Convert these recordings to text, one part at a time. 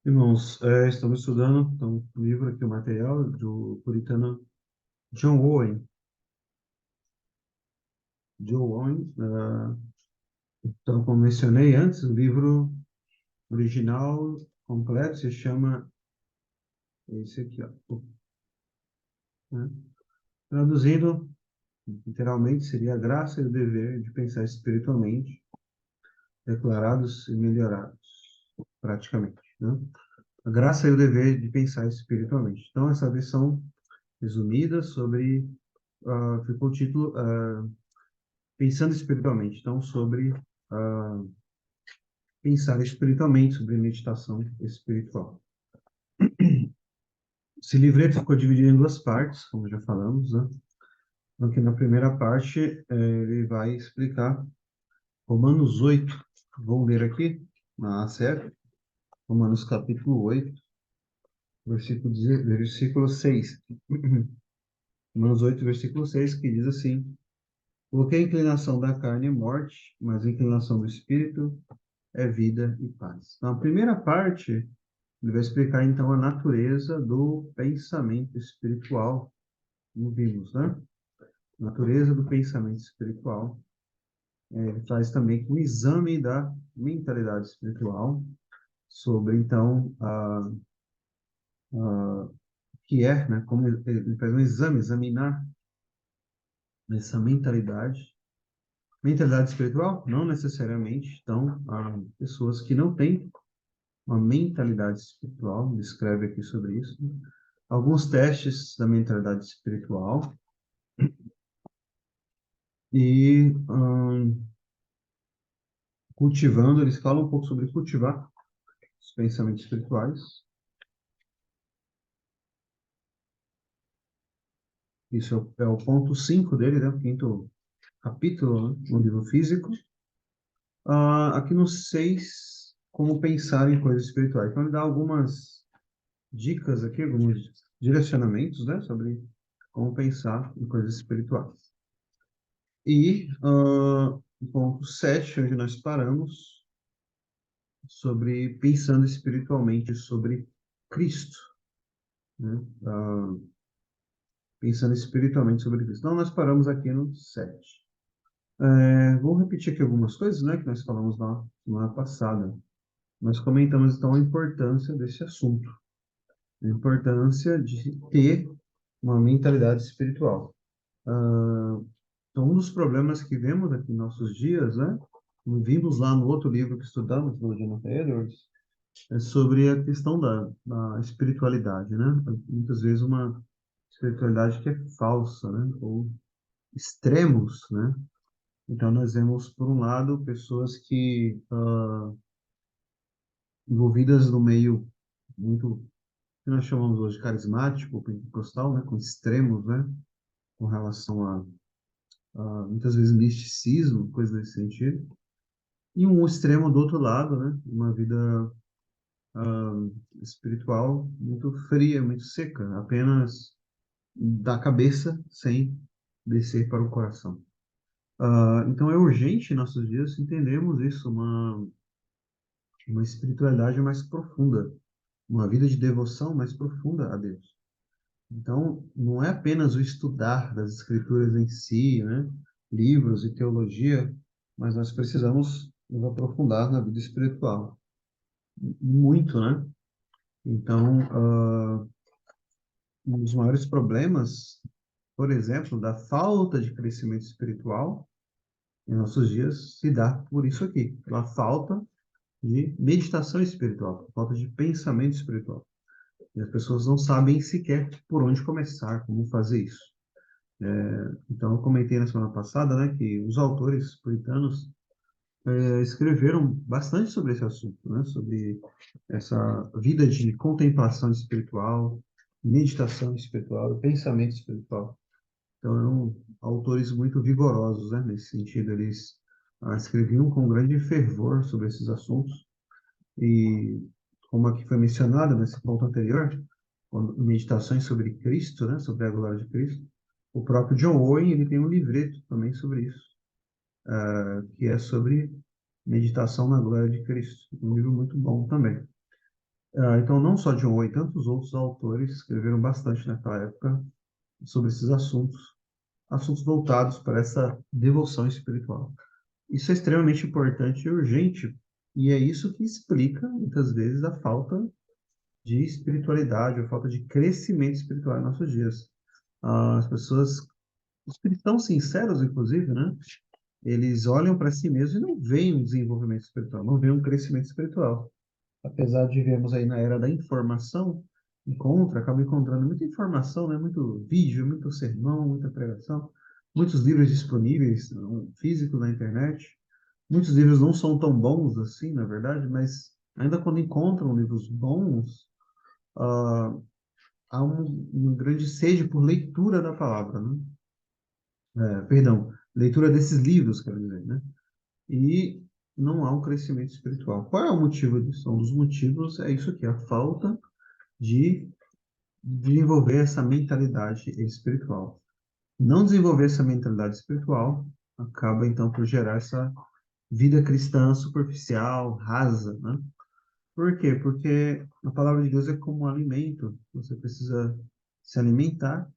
Irmãos, estamos estudando então, um livro aqui, o material do puritano John Owen. John Owen, então, como mencionei antes, o livro original completo se chama esse aqui, ó, né? Traduzindo, literalmente, seria a graça e o dever de pensar espiritualmente, declarados e melhorados, praticamente, né? A graça e o dever de pensar espiritualmente. Então, essa versão resumida sobre, ficou o título, pensando espiritualmente, então, sobre ah, pensar espiritualmente, sobre meditação espiritual. Esse livreto ficou dividido em duas partes, como já falamos, né? Então, aqui na primeira parte, ele vai explicar Romanos 8. Vamos ler aqui na série, Romanos capítulo 8, versículo 6. Romanos 8, versículo 6, que diz assim: porque a inclinação da carne é morte, mas a inclinação do espírito é vida e paz. Então, a primeira parte, ele vai explicar, então, a natureza do pensamento espiritual, como vimos, né? Natureza do pensamento espiritual. Ele faz também um exame da mentalidade espiritual, sobre, então, o que é, né? Como ele faz um exame, examinar essa mentalidade. Mentalidade espiritual? Não necessariamente. Então, há pessoas que não têm uma mentalidade espiritual, descreve aqui sobre isso. Alguns testes da mentalidade espiritual e cultivando, eles falam um pouco sobre cultivar os pensamentos espirituais. Isso é o ponto 5 dele, né? O quinto capítulo, né? No livro físico. Aqui no 6, como pensar em coisas espirituais. Então, ele dá algumas dicas aqui, alguns direcionamentos, né? Sobre como pensar em coisas espirituais. E o ponto 7, onde nós paramos, sobre pensando espiritualmente sobre Cristo, né? Pensando espiritualmente sobre Cristo. Então, nós paramos aqui no 7. Vou repetir aqui algumas coisas, né, que nós falamos na semana passada. Nós comentamos, então, a importância desse assunto, a importância de ter uma mentalidade espiritual. Então, um dos problemas que vemos aqui em nossos dias, né, vimos lá no outro livro que estudamos, do Jonathan Edwards, é sobre a questão da espiritualidade, né? Muitas vezes uma espiritualidade que é falsa, né? Ou extremos, né? Então nós vemos, por um lado, pessoas que envolvidas no meio muito que nós chamamos hoje de carismático, pentecostal, né? Com extremos, né? Com relação a muitas vezes misticismo, coisa desse sentido. E um extremo do outro lado, né? Uma vida espiritual muito fria, muito seca, apenas da cabeça sem descer para o coração. Então é urgente em nossos dias entendermos isso, uma espiritualidade mais profunda, uma vida de devoção mais profunda a Deus. Então, não é apenas o estudar das escrituras em si, né? Livros e teologia, mas nós precisamos nos aprofundar na vida espiritual. Muito, né? Então, um dos maiores problemas, por exemplo, da falta de crescimento espiritual em nossos dias se dá por isso aqui, pela falta de meditação espiritual, falta de pensamento espiritual. E as pessoas não sabem sequer por onde começar, como fazer isso. Então, eu comentei na semana passada, né, que os autores puritanos escreveram bastante sobre esse assunto, né, sobre essa vida de contemplação espiritual, meditação espiritual, pensamento espiritual. Então, eram autores muito vigorosos, né, nesse sentido. Eles escreviam com grande fervor sobre esses assuntos. E, como aqui foi mencionado nesse ponto anterior, meditações sobre Cristo, né, sobre a glória de Cristo, o próprio John Owen ele tem um livreto também sobre isso, que é sobre meditação na glória de Cristo. Um livro muito bom também. Então, não só John Owen, tantos outros autores escreveram bastante naquela época sobre esses assuntos, assuntos voltados para essa devoção espiritual. Isso é extremamente importante e urgente, e é isso que explica, muitas vezes, a falta de espiritualidade, a falta de crescimento espiritual em nossos dias. As pessoas, os cristãos sinceros, inclusive, né? Eles olham para si mesmos e não veem um desenvolvimento espiritual, não veem um crescimento espiritual. Apesar de vermos aí na era da informação, acaba encontrando muita informação, né? Muito vídeo, muito sermão, muita pregação, muitos livros disponíveis, físicos na internet. Muitos livros não são tão bons assim, na verdade, mas ainda quando encontram livros bons, ah, há uma grande sede por leitura da palavra, né? Perdão, leitura desses livros, quero dizer, né? E não há um crescimento espiritual. Qual é o motivo disso? Um dos motivos é isso aqui, a falta de desenvolver essa mentalidade espiritual. Não desenvolver essa mentalidade espiritual acaba, então, por gerar essa vida cristã superficial, rasa, né? Por quê? Porque a palavra de Deus é como um alimento. Você precisa se alimentar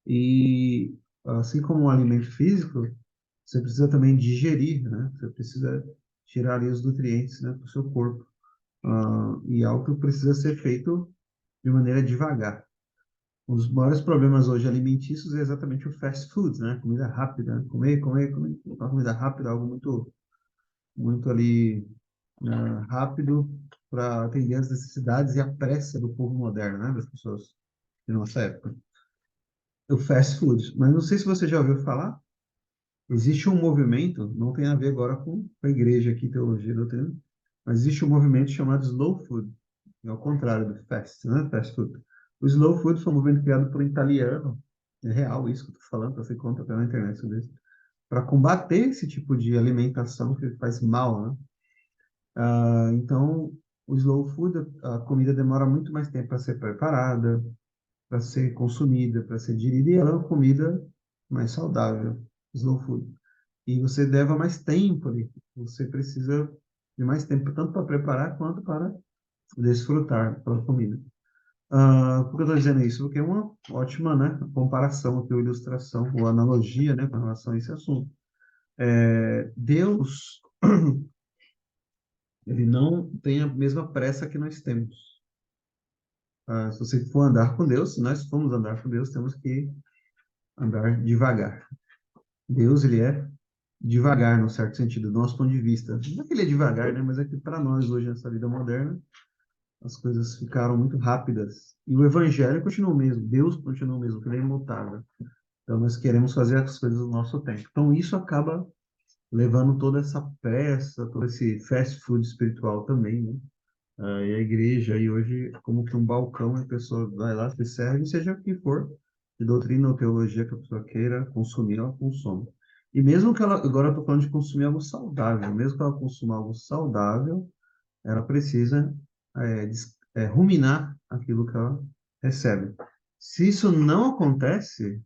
e, assim como um alimento físico, você precisa também digerir, né? Você precisa tirar ali os nutrientes, né, do seu corpo. E algo que precisa ser feito de maneira devagar. Um dos maiores problemas hoje alimentícios é exatamente o fast food, né? Comida rápida, né? Comer, comer, comer. Uma comida rápida, algo muito, muito ali rápido para atender as necessidades e a pressa do povo moderno, né? Das pessoas de nossa época. O fast food. Mas não sei se você já ouviu falar. Existe um movimento, não tem a ver agora com a igreja aqui, teologia, doutrina, mas existe um movimento chamado Slow Food, é ao contrário do fast, né? Fast food. O Slow Food foi um movimento criado por um italiano, é real isso que eu estou falando, você conta pela internet sobre isso, para combater esse tipo de alimentação que faz mal, né? Então, o Slow Food, a comida demora muito mais tempo para ser preparada, para ser consumida, para ser digerida, e ela é uma comida mais saudável, Slow Food. E você leva mais tempo ali. Você precisa de mais tempo, tanto para preparar quanto para desfrutar pela comida. Por que eu estou dizendo isso? Porque é uma ótima, né, comparação aqui, ou ilustração, ou analogia, né, com relação a esse assunto. Deus, ele não tem a mesma pressa que nós temos. Se você for andar com Deus, se nós formos andar com Deus, temos que andar devagar. Deus, ele é devagar, no certo sentido, do nosso ponto de vista. Não é que ele é devagar, né? Mas é que para nós, hoje, nessa vida moderna, as coisas ficaram muito rápidas. E o evangelho continua o mesmo, Deus continua o mesmo, que ele é imutável. Então, nós queremos fazer as coisas no nosso tempo. Então, isso acaba levando toda essa pressa, todo esse fast food espiritual também, né? E a igreja, aí hoje, como que um balcão, a pessoa vai lá, se serve, seja o que for, de doutrina ou teologia que a pessoa queira consumir, ela consome. E mesmo que ela, agora eu estou falando de consumir algo saudável, mesmo que ela consuma algo saudável, ela precisa ruminar aquilo que ela recebe. Se isso não acontece,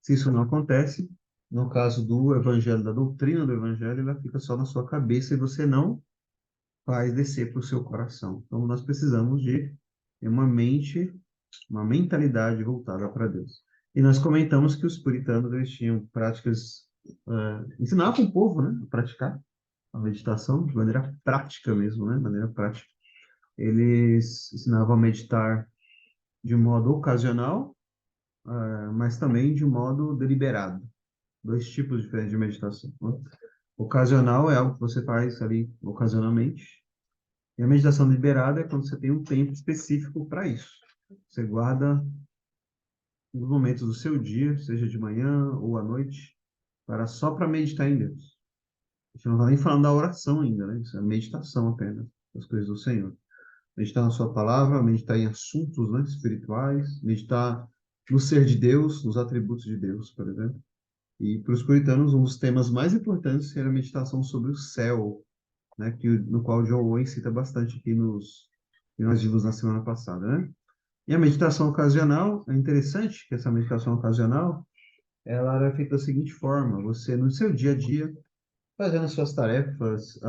se isso não acontece, no caso do evangelho, da doutrina do evangelho, ela fica só na sua cabeça e você não faz descer para o seu coração. Então, nós precisamos de uma mente, uma mentalidade voltada para Deus. E nós comentamos que os puritanos eles tinham práticas, ensinavam o povo, né, a praticar a meditação de maneira prática mesmo, né, de maneira prática. Eles ensinavam a meditar de modo ocasional, mas também de modo deliberado. Dois tipos diferentes de meditação, né? Ocasional é algo que você faz ali ocasionalmente, e a meditação liberada é quando você tem um tempo específico para isso. Você guarda os momentos do seu dia, seja de manhã ou à noite, só para meditar em Deus. A gente não está nem falando da oração ainda, né? Isso é meditação apenas, das coisas do Senhor. Meditar na sua palavra, meditar em assuntos, né, espirituais, meditar no ser de Deus, nos atributos de Deus, por exemplo. E para os puritanos, um dos temas mais importantes era a meditação sobre o céu, né, no qual John Owen cita bastante aqui que nós vimos na semana passada, né? E a meditação ocasional, é interessante que essa meditação ocasional, ela era feita da seguinte forma: você, no seu dia a dia, fazendo suas tarefas,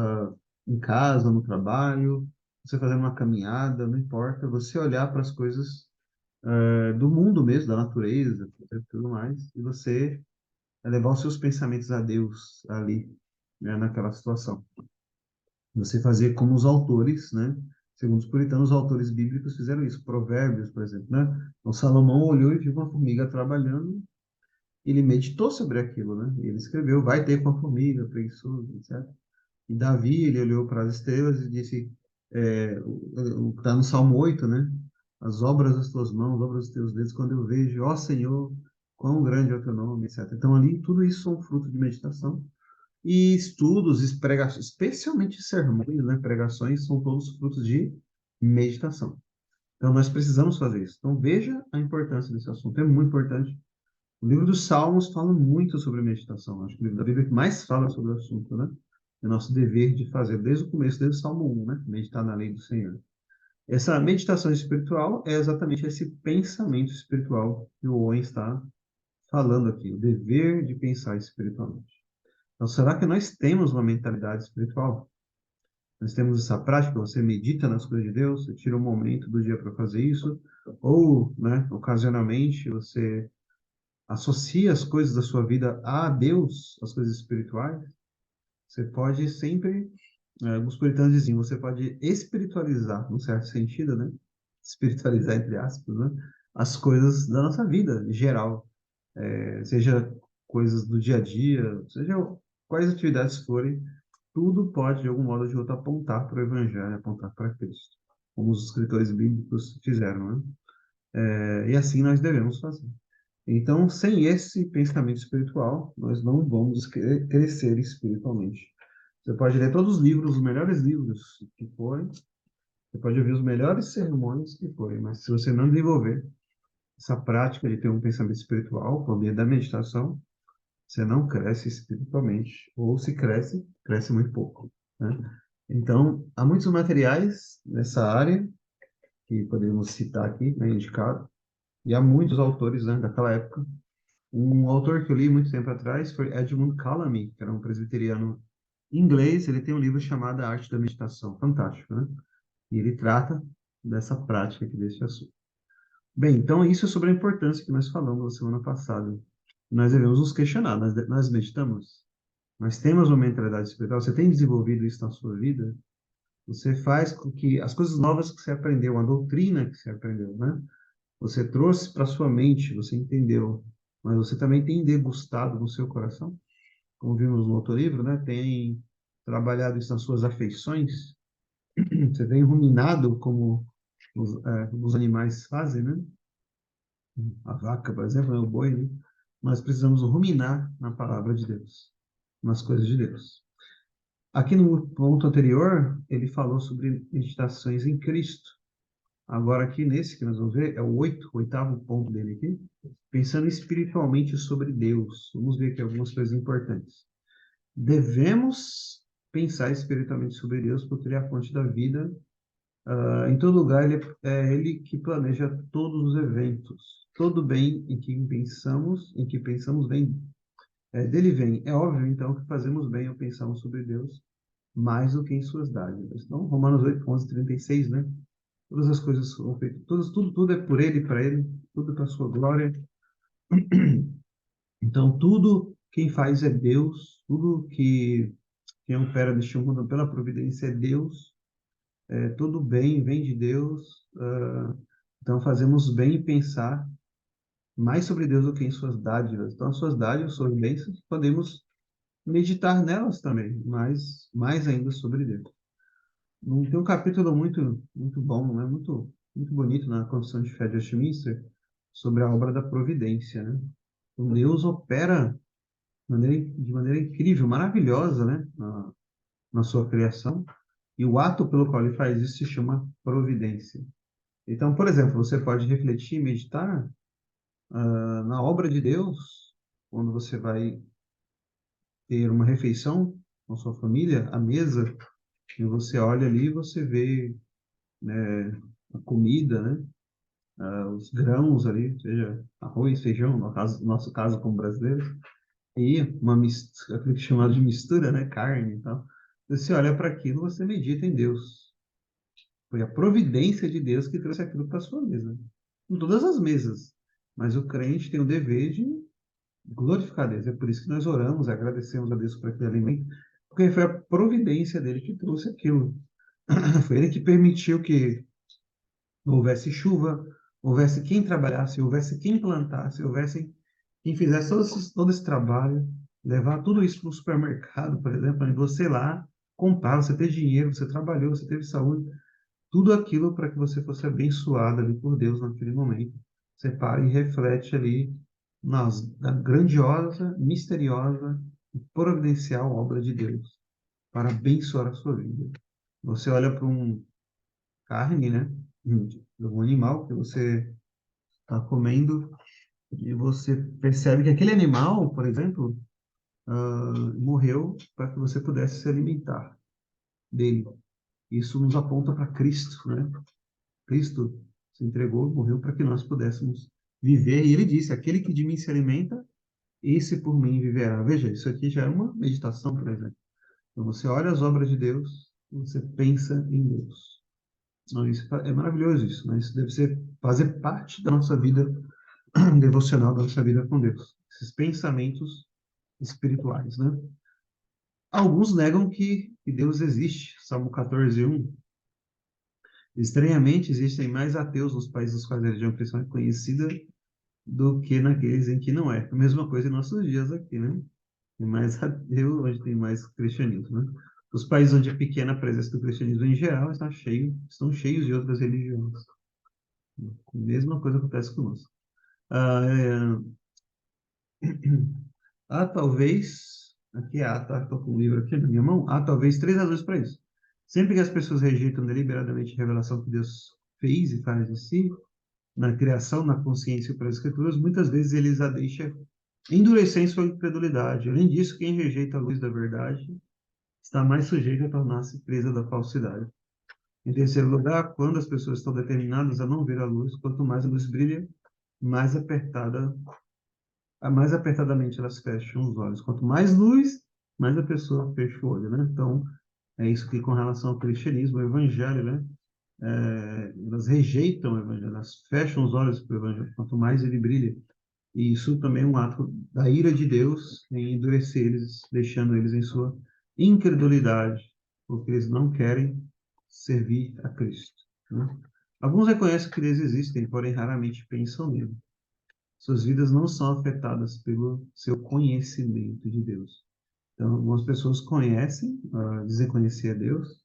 em casa, no trabalho, você fazendo uma caminhada, não importa, você olhar para as coisas do mundo mesmo, da natureza, e tudo mais, e você levar os seus pensamentos a Deus ali, né, naquela situação. Você fazer como os autores, né? Segundo os puritanos, os autores bíblicos fizeram isso. Provérbios, por exemplo, né? Então, Salomão olhou e viu uma formiga trabalhando, ele meditou sobre aquilo, né? E ele escreveu, vai ter com a formiga, preguiçoso, etc. E Davi, ele olhou para as estrelas e disse, está no Salmo 8, né? As obras das tuas mãos, obras dos teus dedos, quando eu vejo, ó Senhor, quão grande é o teu nome, etc. Então, ali, tudo isso são fruto de meditação. E estudos, pregações, especialmente sermões, né? Pregações, são todos frutos de meditação. Então, nós precisamos fazer isso. Então, veja a importância desse assunto. É muito importante. O livro dos Salmos fala muito sobre meditação. Acho que o livro da Bíblia que mais fala sobre o assunto, né? É nosso dever de fazer desde o começo, desde o Salmo 1, né? Meditar na lei do Senhor. Essa meditação espiritual é exatamente esse pensamento espiritual que o Owen está falando aqui, o dever de pensar espiritualmente. Então, será que nós temos uma mentalidade espiritual? Nós temos essa prática, você medita nas coisas de Deus, você tira um momento do dia para fazer isso, ou, né, ocasionalmente, você associa as coisas da sua vida a Deus, as coisas espirituais. Você pode sempre, os puritanos diziam, você pode espiritualizar, num certo sentido, né? Espiritualizar, entre aspas, né? As coisas da nossa vida, em geral. Seja coisas do dia a dia, seja quais atividades forem, tudo pode, de algum modo ou de outro, apontar para o Evangelho, apontar para Cristo, como os escritores bíblicos fizeram, né? E assim nós devemos fazer. Então, sem esse pensamento espiritual, nós não vamos crescer espiritualmente. Você pode ler todos os livros, os melhores livros que forem, você pode ouvir os melhores sermões que forem, mas se você não desenvolver essa prática de ter um pensamento espiritual por meio da meditação, você não cresce espiritualmente, ou se cresce, cresce muito pouco, né? Então, há muitos materiais nessa área que podemos citar aqui, né, indicado, e há muitos autores, né, daquela época. Um autor que eu li muito tempo atrás foi Edmund Calamy, que era um presbiteriano inglês. Ele tem um livro chamado A Arte da Meditação, fantástico, né? E ele trata dessa prática aqui, desse assunto. Bem, então isso é sobre a importância que nós falamos na semana passada. Nós devemos nos questionar, nós meditamos? Nós temos uma mentalidade espiritual? Você tem desenvolvido isso na sua vida? Você faz com que as coisas novas que você aprendeu, a doutrina que você aprendeu, né? Você trouxe para sua mente, você entendeu, mas você também tem degustado no seu coração? Como vimos no outro livro, né? Tem trabalhado isso nas suas afeições? Você tem ruminado como os animais fazem, né? A vaca, por exemplo, é o boi, né? Nós precisamos ruminar na palavra de Deus, nas coisas de Deus. Aqui no ponto anterior, ele falou sobre meditações em Cristo. Agora, aqui nesse que nós vamos ver, é o oitavo ponto dele aqui, pensando espiritualmente sobre Deus. Vamos ver aqui algumas coisas importantes. Devemos pensar espiritualmente sobre Deus, porque Ele é a fonte da vida. Em todo lugar, é Ele que planeja todos os eventos. Todo bem em que pensamos vem, dele vem. É óbvio, então, que fazemos bem ou pensamos sobre Deus mais do que em suas dádivas. Então, Romanos 8, 11, 36, né? Todas as coisas foram feitas, tudo é por Ele, para Ele, tudo para a sua glória. Então, tudo quem faz é Deus, tudo que quem opera neste mundo pela providência é Deus, tudo bem vem de Deus. Então, fazemos bem em pensar mais sobre Deus do que em suas dádivas. Então, as suas dádivas, suas bênçãos, podemos meditar nelas também, mas mais ainda sobre Deus. Tem um capítulo muito bom, né? Muito bonito na Confissão de Fé de Westminster sobre a obra da providência, né? Então, Deus opera de maneira incrível, maravilhosa, né? Na sua criação. E o ato pelo qual ele faz isso se chama providência. Então, por exemplo, você pode refletir e meditar na obra de Deus, quando você vai ter uma refeição com sua família, à mesa, e você olha ali e você vê, né, a comida, né? Os grãos ali, seja arroz, feijão, no nosso caso como brasileiros, e uma mistura, aquilo que é chamado de mistura, né? Carne e tal. Você olha para aquilo, você medita em Deus. Foi a providência de Deus que trouxe aquilo para a sua mesa. Em todas as mesas. Mas o crente tem o dever de glorificar a Deus. É por isso que nós oramos, agradecemos a Deus por aquele alimento, porque foi a providência dele que trouxe aquilo. Foi ele que permitiu que houvesse chuva, houvesse quem trabalhasse, houvesse quem plantasse, houvesse quem fizesse todo esse trabalho, levar tudo isso para o supermercado, por exemplo, e você lá comprar, você ter dinheiro, você trabalhou, você teve saúde, tudo aquilo para que você fosse abençoado ali por Deus naquele momento. Você para e reflete ali na grandiosa, misteriosa e providencial obra de Deus para abençoar a sua vida. Você olha para um carne, né, de um animal que você está comendo e você percebe que aquele animal, por exemplo, morreu para que você pudesse se alimentar dele. Isso nos aponta para Cristo, né? Cristo se entregou, morreu para que nós pudéssemos viver. E ele disse: aquele que de mim se alimenta, esse por mim viverá. Veja, isso aqui já é uma meditação, por exemplo. Então, você olha as obras de Deus, você pensa em Deus. Então, isso é maravilhoso isso, né? Isso deve fazer parte da nossa vida devocional, da nossa vida com Deus. Esses pensamentos espirituais, né? Alguns negam que Deus existe. Salmo 14:1. Estranhamente, existem mais ateus nos países dos quais a religião cristã é conhecida do que naqueles em que não é. A mesma coisa em nossos dias aqui, né? Tem mais ateu, onde tem mais cristianismo, né? Os países onde é pequena a presença do cristianismo em geral estão cheios de outras religiões. A mesma coisa acontece conosco. Ah, talvez, aqui estou com o livro aqui na minha mão, há talvez três razões para isso. Sempre que as pessoas rejeitam deliberadamente a revelação que Deus fez e faz de si, na criação, na consciência e pelas escrituras, muitas vezes eles a deixam endurecer em sua incredulidade. Além disso, quem rejeita a luz da verdade está mais sujeito a tornar-se presa da falsidade. Em terceiro lugar, quando as pessoas estão determinadas a não ver a luz, quanto mais a luz brilha, mais mais apertadamente elas fecham os olhos. Quanto mais luz, mais a pessoa fecha o olho, né? Então, é isso que com relação ao cristianismo, o evangelho, né? Elas rejeitam o evangelho, elas fecham os olhos para o evangelho, quanto mais ele brilha. E isso também é um ato da ira de Deus em endurecer eles, deixando eles em sua incredulidade, porque eles não querem servir a Cristo, né? Alguns reconhecem que Deus existe, porém raramente pensam nele. Suas vidas não são afetadas pelo seu conhecimento de Deus. Então, algumas pessoas conhecem, dizem conhecer a Deus,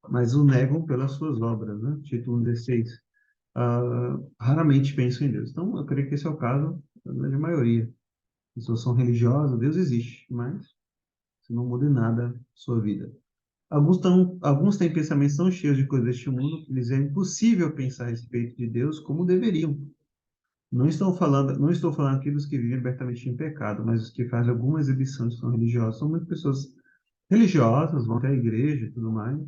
mas o negam pelas suas obras, né? Título 16. Raramente pensam em Deus. Então, eu creio que esse é o caso da grande maioria. As pessoas são religiosas, Deus existe, mas isso não muda em nada a sua vida. Alguns têm pensamentos tão cheios de coisas deste mundo que lhes é impossível pensar a respeito de Deus como deveriam. Não estou falando aqui dos que vivem abertamente em pecado, mas os que fazem alguma exibição de são religiosos. São muitas pessoas religiosas, vão até a igreja e tudo mais,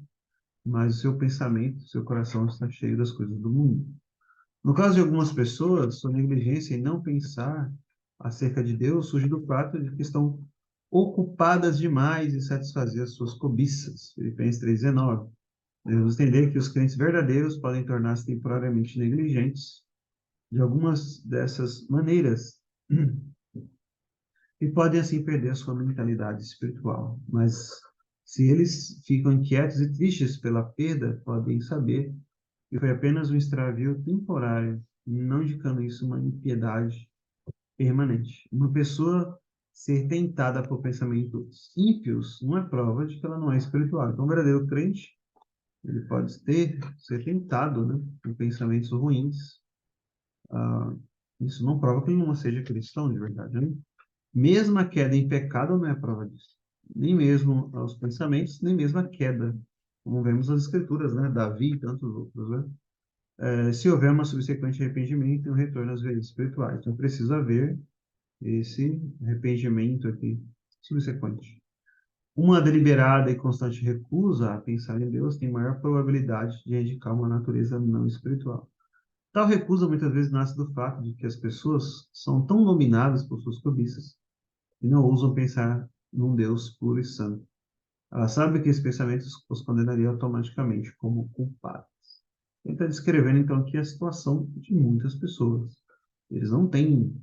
mas o seu pensamento, o seu coração está cheio das coisas do mundo. No caso de algumas pessoas, sua negligência em não pensar acerca de Deus surge do fato de que estão ocupadas demais em satisfazer as suas cobiças. Filipenses 3:19. Devemos entender que os crentes verdadeiros podem tornar-se temporariamente negligentes de algumas dessas maneiras e podem assim perder a sua mentalidade espiritual. Mas se eles ficam inquietos e tristes pela perda, podem saber que foi apenas um extravio temporário, não indicando isso uma impiedade permanente. Uma pessoa ser tentada por pensamentos ímpios não é prova de que ela não é espiritual. Então, um verdadeiro crente, ele pode ser tentado, né, por pensamentos ruins. Ah, isso não prova que ele não seja cristão de verdade, né? Mesmo a queda em pecado não é prova disso. Nem mesmo os pensamentos, nem mesmo a queda. Como vemos nas escrituras, né? Davi e tantos outros, né? Se houver uma subsequente arrependimento e um retorno às vidas espirituais. Então, precisa haver esse arrependimento aqui subsequente. Uma deliberada e constante recusa a pensar em Deus tem maior probabilidade de indicar uma natureza não espiritual. Tal recusa muitas vezes nasce do fato de que as pessoas são tão dominadas por suas cobiças e não ousam pensar num Deus puro e santo. Elas sabem que esses pensamentos os condenariam automaticamente como culpados. Ele está descrevendo, então, aqui a situação de muitas pessoas. Eles não têm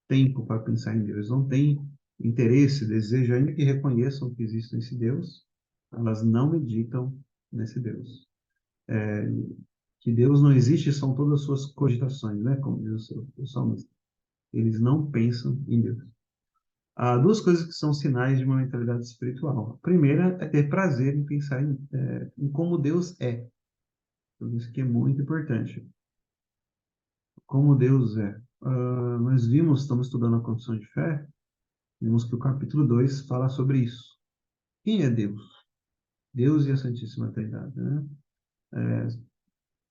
tempo para pensar em Deus, não têm interesse, desejo, ainda que reconheçam que existe esse Deus, elas não meditam nesse Deus. Que Deus não existe são todas as suas cogitações, né? Como diz o salmista. Eles não pensam em Deus. Há duas coisas que são sinais de uma mentalidade espiritual. A primeira é ter prazer em pensar em como Deus é. Por isso que é muito importante. Como Deus é. Nós vimos, estamos estudando a Confissão de Fé, vimos que o capítulo 2 fala sobre isso. Quem é Deus? Deus e a Santíssima Trindade, né?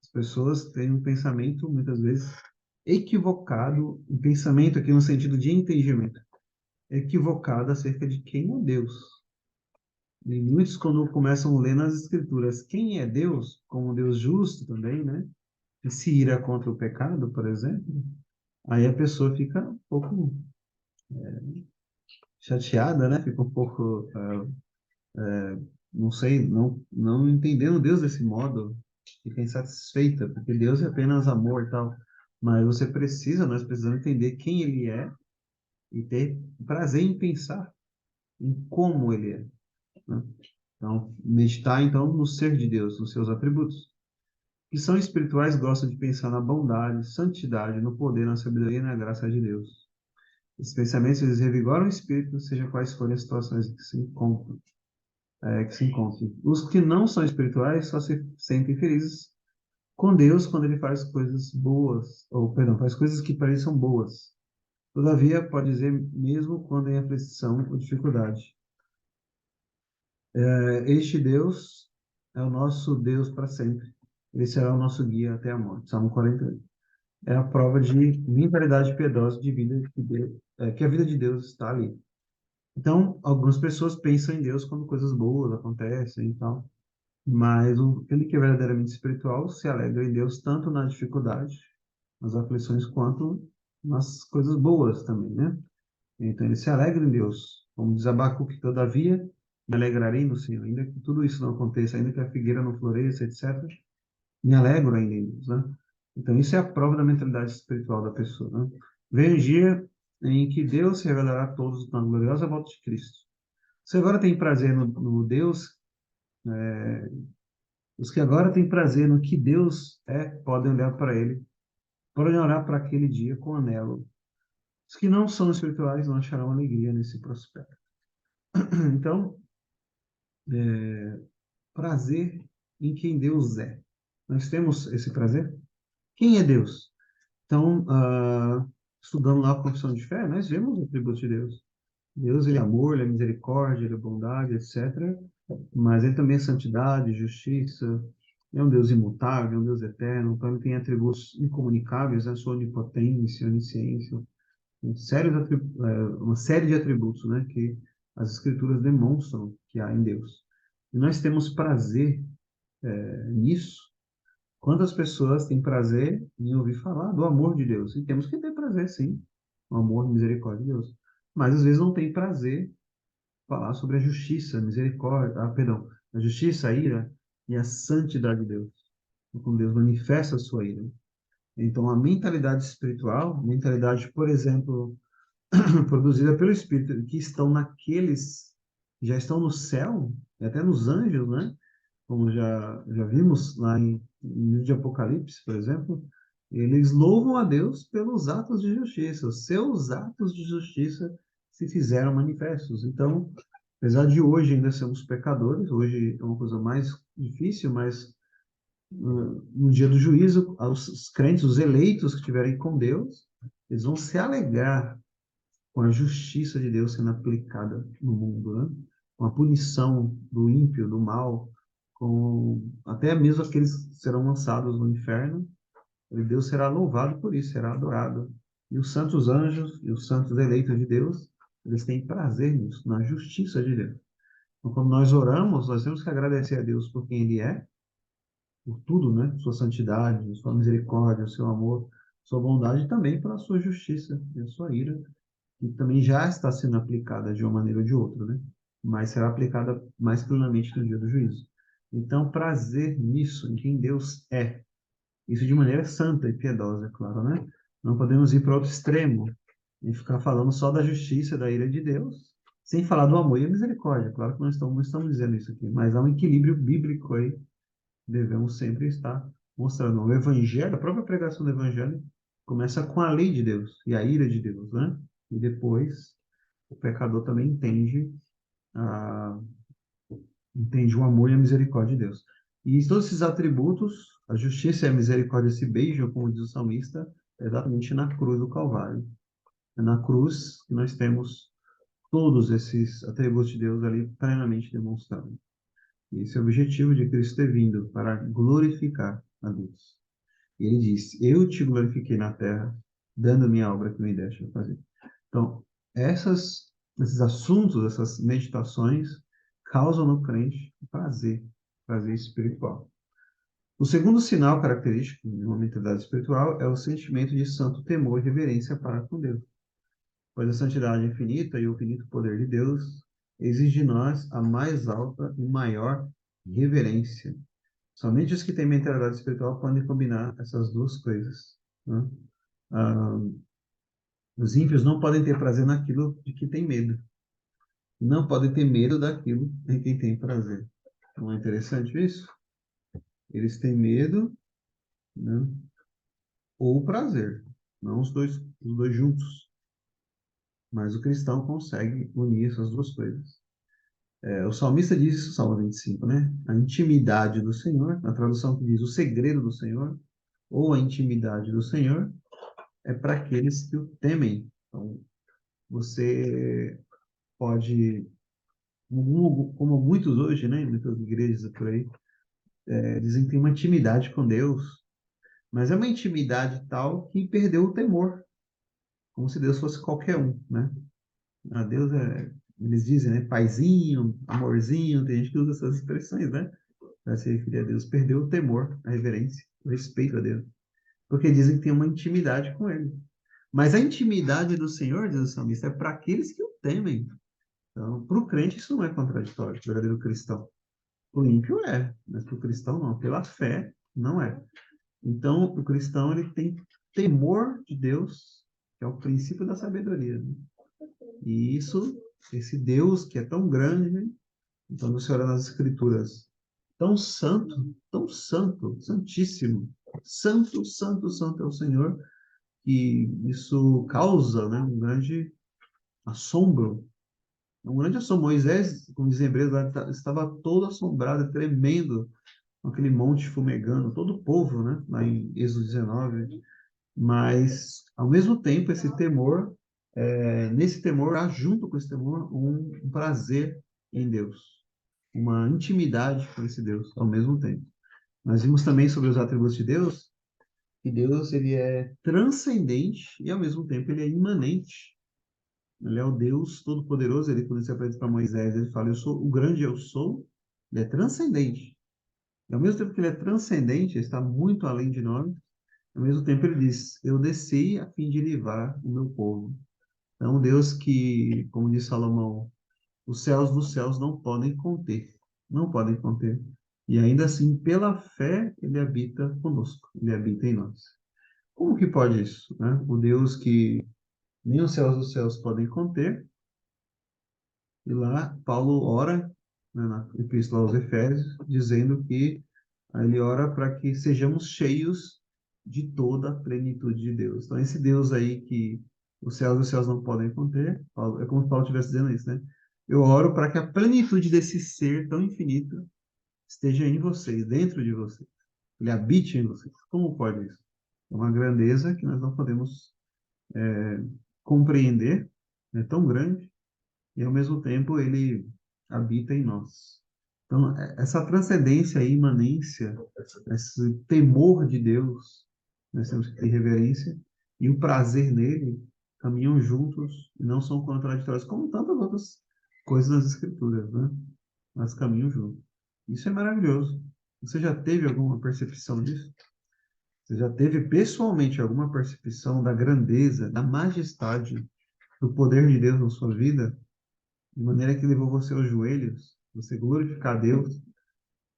As pessoas têm um pensamento, muitas vezes, equivocado, um pensamento aqui no sentido de entendimento, equivocado acerca de quem é Deus. E muitos, quando começam a ler nas Escrituras quem é Deus, como Deus justo também, né? Que se ira contra o pecado, por exemplo, aí a pessoa fica um pouco chateada, né? Fica um pouco, não sei, não entendendo Deus desse modo, fica insatisfeita, porque Deus é apenas amor e tal. Mas nós precisamos entender quem Ele é e ter prazer em pensar em como Ele é, né? Então, meditar então no ser de Deus, nos seus atributos. Que são espirituais gostam de pensar na bondade, santidade, no poder, na sabedoria e na graça de Deus. Esses pensamentos eles revigoram o espírito, seja quais forem as situações que se encontrem. Os que não são espirituais só se sentem felizes com Deus quando ele faz coisas boas, ou, perdão, faz coisas que para ele são boas. Todavia, pode dizer mesmo quando em aflição ou dificuldade. Este Deus é o nosso Deus para sempre. Ele será o nosso guia até a morte. Salmo 48. É a prova de mentalidade piedosa de vida que a vida de Deus está ali. Então, algumas pessoas pensam em Deus quando coisas boas acontecem e tal, mas aquele que é verdadeiramente espiritual se alegra em Deus tanto na dificuldade, nas aflições, quanto nas coisas boas também, né? Então, ele se alegra em Deus. Como diz Abacuque, todavia, me alegrarei no Senhor, ainda que tudo isso não aconteça, ainda que a figueira não floresça, etc., me alegro ainda em Deus, né? Então, isso é a prova da mentalidade espiritual da pessoa, né? Vem um dia em que Deus se revelará a todos na gloriosa volta de Cristo. Você agora tem prazer no Deus, os que agora têm prazer no que Deus é, podem olhar para Ele, podem orar para aquele dia com anelo. Os que não são espirituais não acharão alegria nesse prospecto. Então, prazer em quem Deus é. Nós temos esse prazer? Quem é Deus? Então, estudando lá a confissão de fé, nós vemos os atributos de Deus. Deus, ele é amor, ele é misericórdia, ele é bondade, etc. Mas ele também é santidade, justiça, é um Deus imutável, é um Deus eterno, então ele tem atributos incomunicáveis, a sua onipotência, onisciência, uma série de atributos, né, que as Escrituras demonstram que há em Deus. E nós temos prazer nisso. Quantas pessoas têm prazer em ouvir falar do amor de Deus? E temos que ter prazer, sim, o amor e misericórdia de Deus. Mas às vezes não tem prazer em falar sobre a justiça, a misericórdia, perdão, a justiça, a ira e a santidade de Deus. Como Deus manifesta a sua ira. Então, a mentalidade espiritual, mentalidade, por exemplo, produzida pelo Espírito, que estão naqueles que já estão no céu, e até nos anjos, né? Como já vimos lá em livro de Apocalipse, por exemplo, eles louvam a Deus pelos atos de justiça. Os seus atos de justiça se fizeram manifestos. Então, apesar de hoje ainda sermos pecadores, hoje é uma coisa mais difícil, mas no dia do juízo, os crentes, os eleitos que estiverem com Deus, eles vão se alegrar com a justiça de Deus sendo aplicada no mundo, né? Com a punição do ímpio, do mal, com até mesmo aqueles que serão lançados no inferno, e Deus será louvado por isso, será adorado. E os santos anjos e os santos eleitos de Deus, eles têm prazer nisso, na justiça de Deus. Então, quando nós oramos, nós temos que agradecer a Deus por quem Ele é, por tudo, né? Sua santidade, sua misericórdia, seu amor, sua bondade e também pela sua justiça e a sua ira, que também já está sendo aplicada de uma maneira ou de outra, né? Mas será aplicada mais plenamente no dia do juízo. Então, prazer nisso, em quem Deus é. Isso de maneira santa e piedosa, é claro, né? Não podemos ir para outro extremo e ficar falando só da justiça, da ira de Deus, sem falar do amor e a misericórdia. Claro que não estamos dizendo isso aqui, mas há um equilíbrio bíblico aí, devemos sempre estar mostrando. O evangelho, a própria pregação do evangelho, começa com a lei de Deus e a ira de Deus, né? E depois o pecador também a, entende o amor e a misericórdia de Deus. E todos esses atributos, a justiça e a misericórdia se beijam, como diz o salmista, exatamente na cruz do Calvário. É na cruz que nós temos todos esses atributos de Deus ali plenamente demonstrados. E esse é o objetivo de Cristo ter vindo, para glorificar a Deus. E ele diz: Eu te glorifiquei na terra, dando minha obra que me deste a fazer. Então, esses assuntos, essas meditações, causam no crente prazer, prazer espiritual. O segundo sinal característico de uma mentalidade espiritual é o sentimento de santo temor e reverência para com Deus. Pois a santidade infinita e o infinito poder de Deus exige de nós a mais alta e maior reverência. Somente os que têm mentalidade espiritual podem combinar essas duas coisas, né? Ah, os ímpios não podem ter prazer naquilo de que tem medo. Não podem ter medo daquilo em quem tem prazer. Não é interessante isso? Eles têm medo, né? Ou prazer. Não os dois juntos. Mas o cristão consegue unir essas duas coisas. O salmista diz isso, Salmo 25, né? A intimidade do Senhor, na tradução que diz o segredo do Senhor, ou a intimidade do Senhor, é para aqueles que o temem. Então, você pode, como muitos hoje, né, muitas igrejas por aí, dizem que tem uma intimidade com Deus, mas é uma intimidade tal que perdeu o temor, como se Deus fosse qualquer um, né? A Deus eles dizem, né, paizinho, amorzinho, tem gente que usa essas expressões, né? Para se referir a Deus, perdeu o temor, a reverência, o respeito a Deus, porque dizem que tem uma intimidade com Ele. Mas a intimidade do Senhor, diz o salmista, é para aqueles que o temem. Então, para o crente isso não é contraditório, o verdadeiro cristão. O ímpio é, mas para o cristão não. Pela fé, não é. Então, o cristão ele tem temor de Deus, que é o princípio da sabedoria, né? E isso, esse Deus que é tão grande, então você olha nas Escrituras, tão santo, santíssimo, santo, santo, santo é o Senhor, que isso causa, né, um grande assombro. Um grande assombro. Moisés, como dizem Hebreus, estava todo assombrado, tremendo, com aquele monte fumegando, todo o povo, né, lá em Êxodo 19. Mas, ao mesmo tempo, esse temor, nesse temor, há junto com esse temor um prazer em Deus, uma intimidade com esse Deus ao mesmo tempo. Nós vimos também sobre os atributos de Deus, que Deus ele é transcendente e, ao mesmo tempo, ele é imanente. Ele é o Deus Todo-Poderoso. Ele, quando se apresenta para Moisés, ele fala: Eu sou o grande eu sou. Ele é transcendente. E, ao mesmo tempo que ele é transcendente, ele está muito além de nós. Ao mesmo tempo, ele diz: Eu desci a fim de livrar o meu povo. Então, Deus que, como diz Salomão, os céus dos céus não podem conter. Não podem conter. E ainda assim, pela fé, ele habita conosco. Ele habita em nós. Como que pode isso, né? O Deus que nem os céus dos céus podem conter. E lá, Paulo ora, né, na Epístola aos Efésios, dizendo que ele ora para que sejamos cheios de toda a plenitude de Deus. Então, esse Deus aí que os céus e os céus não podem conter, Paulo, é como se Paulo estivesse dizendo isso, né? Eu oro para que a plenitude desse ser tão infinito esteja em vocês, dentro de vocês. Ele habite em vocês. Como pode isso? É uma grandeza que nós não podemos compreender, é tão grande, e ao mesmo tempo ele habita em nós. Então, essa transcendência e imanência, esse temor de Deus, nós temos que ter reverência, e o prazer nele caminham juntos e não são contraditórios, como tantas outras coisas nas Escrituras, né? Mas caminham juntos. Isso é maravilhoso. Você já teve alguma percepção disso? Você já teve pessoalmente alguma percepção da grandeza, da majestade, do poder de Deus na sua vida? De maneira que levou você aos joelhos, você glorificar a Deus,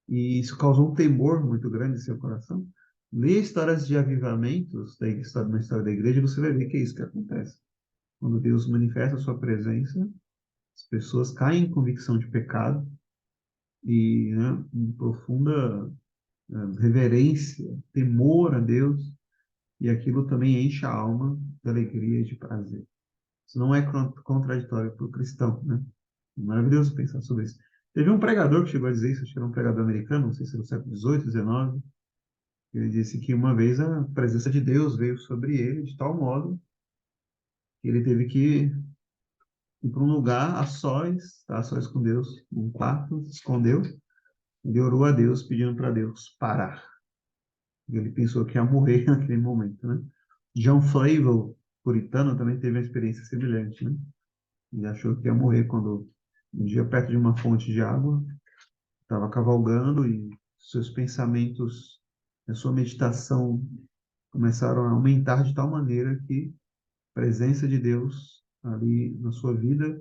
e isso causou um temor muito grande em seu coração. Lê histórias de avivamentos na história da igreja, você vai ver que é isso que acontece. Quando Deus manifesta a sua presença, as pessoas caem em convicção de pecado e, né, em profunda reverência, temor a Deus, e aquilo também enche a alma de alegria e de prazer. Isso não é contraditório para o cristão, né? Maravilhoso pensar sobre isso. Teve um pregador que chegou a dizer isso, acho que era um pregador americano, não sei se era do século XVIII, XIX. Ele disse que uma vez a presença de Deus veio sobre ele de tal modo que ele teve que ir para um lugar a sós com Deus, num quarto, se escondeu, e orou a Deus, pedindo para Deus parar. E ele pensou que ia morrer naquele momento, né? John Flavel, puritano, também teve uma experiência semelhante, né? Ele achou que ia morrer quando, um dia, perto de uma fonte de água, estava cavalgando e seus pensamentos, a sua meditação começaram a aumentar de tal maneira que a presença de Deus ali na sua vida,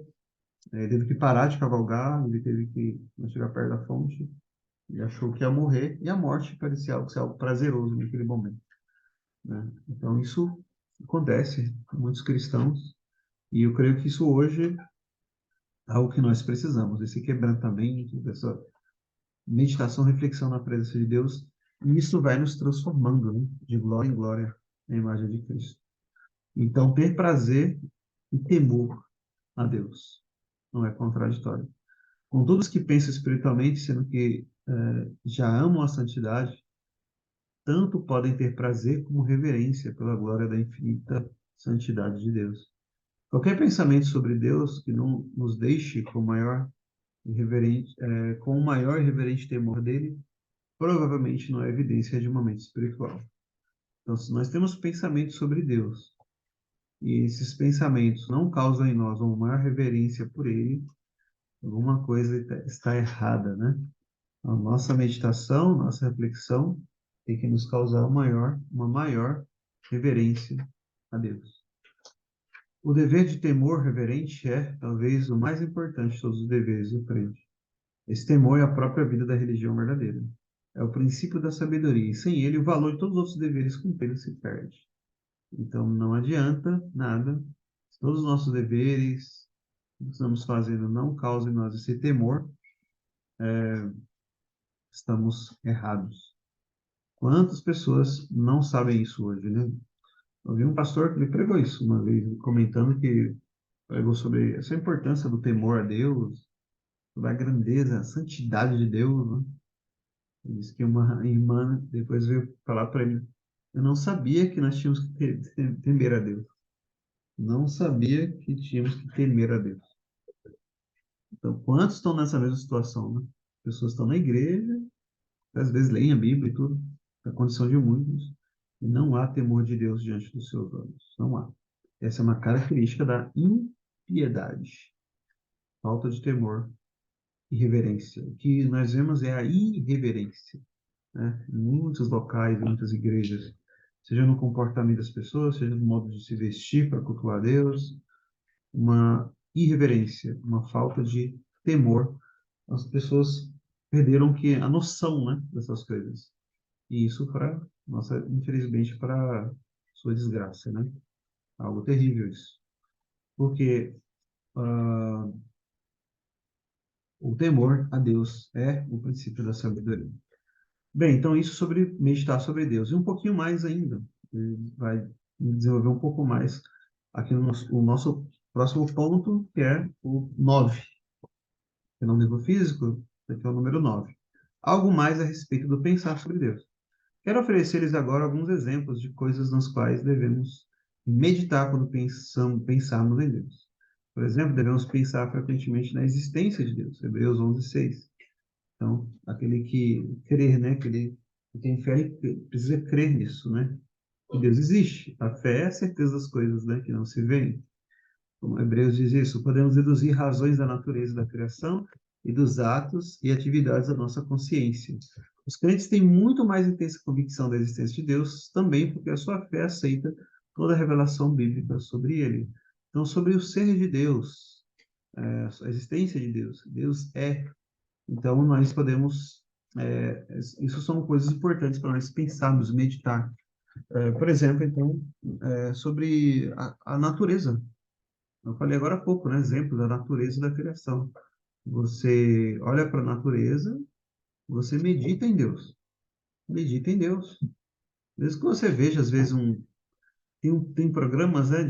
ele teve que parar de cavalgar, ele teve que chegar perto da fonte, e achou que ia morrer, e a morte parecia algo, ser algo prazeroso naquele momento, né? Então, isso acontece com muitos cristãos, e eu creio que isso hoje é algo que nós precisamos, esse quebrantamento, dessa meditação, reflexão na presença de Deus, e isso vai nos transformando, né, de glória em glória na imagem de Cristo. Então, ter prazer e temor a Deus não é contraditório. Com todos que pensam espiritualmente, sendo que já amam a santidade, tanto podem ter prazer como reverência pela glória da infinita santidade de Deus. Qualquer pensamento sobre Deus que não nos deixe com o maior e reverente temor dele, provavelmente não é evidência de uma mente espiritual. Então, se nós temos pensamentos sobre Deus e esses pensamentos não causam em nós uma maior reverência por ele, alguma coisa está errada, né? A nossa meditação, nossa reflexão tem que nos causar uma maior reverência a Deus. O dever de temor reverente é, talvez, o mais importante de todos os deveres do crente. Esse temor é a própria vida da religião verdadeira. É o princípio da sabedoria, e sem ele, o valor de todos os outros deveres cumpridos se perde. Então, não adianta nada, se todos os nossos deveres que estamos fazendo não causam em nós esse temor, estamos errados. Quantas pessoas não sabem isso hoje, né? Eu vi um pastor que ele pregou isso uma vez, comentando que pregou sobre essa importância do temor a Deus, sobre a grandeza, a santidade de Deus, né? Ele disse que uma irmã depois veio falar para ele: eu não sabia que nós tínhamos que temer a Deus. Não sabia que tínhamos que temer a Deus. Então, quantos estão nessa mesma situação, né? Pessoas estão na igreja, às vezes leem a Bíblia e tudo, a condição de muitos, e não há temor de Deus diante dos seus olhos. Não há. Essa é uma característica da impiedade, falta de temor e reverência. O que nós vemos é a irreverência, né? Em muitos locais, em muitas igrejas, seja no comportamento das pessoas, seja no modo de se vestir para cultuar a Deus, uma irreverência, uma falta de temor. As pessoas perderam a noção, né, dessas coisas. E isso infelizmente, para sua desgraça, né? Algo terrível isso. Porque ah, o temor a Deus é o princípio da sabedoria. Bem, então isso sobre meditar sobre Deus. E um pouquinho mais ainda. Ele vai desenvolver um pouco mais aqui no o nosso próximo ponto, que é o 9. Que não livro físico, aqui é o número 9. Algo mais a respeito do pensar sobre Deus. Quero oferecer-lhes agora alguns exemplos de coisas nas quais devemos meditar quando pensarmos em Deus. Por exemplo, devemos pensar frequentemente na existência de Deus. Hebreus 11:6. Então, aquele que crer, né? Aquele que tem fé precisa crer nisso, né? Que Deus existe. A fé é a certeza das coisas, né, que não se veem. Como Hebreus diz isso, podemos deduzir razões da natureza da criação e dos atos e atividades da nossa consciência. Os crentes têm muito mais intensa convicção da existência de Deus, também porque a sua fé aceita toda a revelação bíblica sobre ele. Então, sobre o ser de Deus, a existência de Deus, Deus é. Então, nós podemos Isso são coisas importantes para nós pensarmos, meditar. Por exemplo, então, sobre a natureza. Eu falei agora há pouco, né? Exemplo da natureza da criação. Você olha para a natureza, você medita em Deus. Medita em Deus. Mesmo que você veja, às vezes, tem programas, né,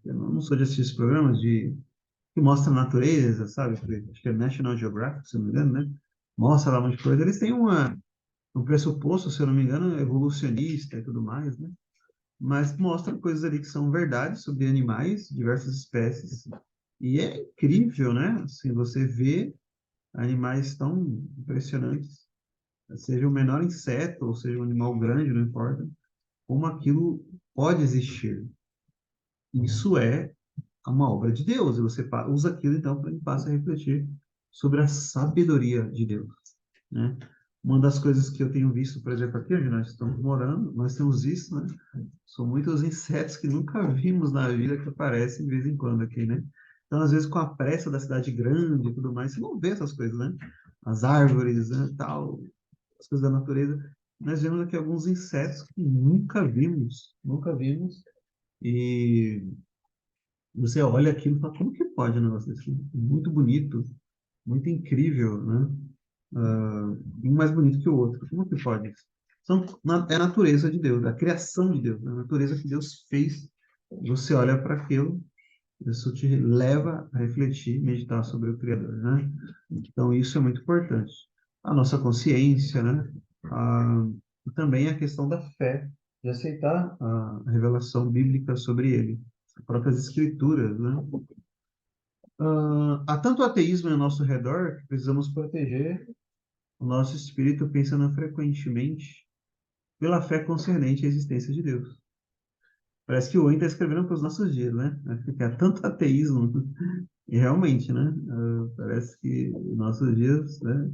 eu não sou de assistir esses programas, que mostra a natureza, sabe? Acho que é National Geographic, se não me engano, né? Mostra lá um monte de coisa. Eles têm um pressuposto, se eu não me engano, evolucionista e tudo mais, né? Mas mostra coisas ali que são verdades sobre animais, diversas espécies. E é incrível, né? Assim, você vê animais tão impressionantes, seja o menor inseto, ou seja um animal grande, não importa, como aquilo pode existir. Isso é uma obra de Deus, e você usa aquilo então para ele passa a refletir sobre a sabedoria de Deus, né? Uma das coisas que eu tenho visto, por exemplo, aqui onde nós estamos morando, nós temos visto, né? São muitos insetos que nunca vimos na vida que aparecem de vez em quando aqui, né? Então, às vezes, com a pressa da cidade grande e tudo mais, você não vê essas coisas, né? As árvores, né, tal, as coisas da natureza. Nós vemos aqui alguns insetos que nunca vimos, e você olha aquilo e fala, como que pode um negócio desse? Muito bonito, muito incrível, né? Um mais bonito que o outro. Como que pode? É a natureza de Deus, a criação de Deus, a natureza que Deus fez. Você olha para aquilo, isso te leva a refletir, meditar sobre o Criador, né? Então, isso é muito importante. A nossa consciência, né? E também a questão da fé, de aceitar a revelação bíblica sobre ele, as próprias escrituras, né? Há tanto ateísmo ao nosso redor que precisamos proteger o nosso espírito pensando frequentemente pela fé concernente à existência de Deus. Parece que o Owen está escrevendo para os nossos dias, né? Porque há tanto ateísmo, e realmente, né? Parece que os nossos dias, né?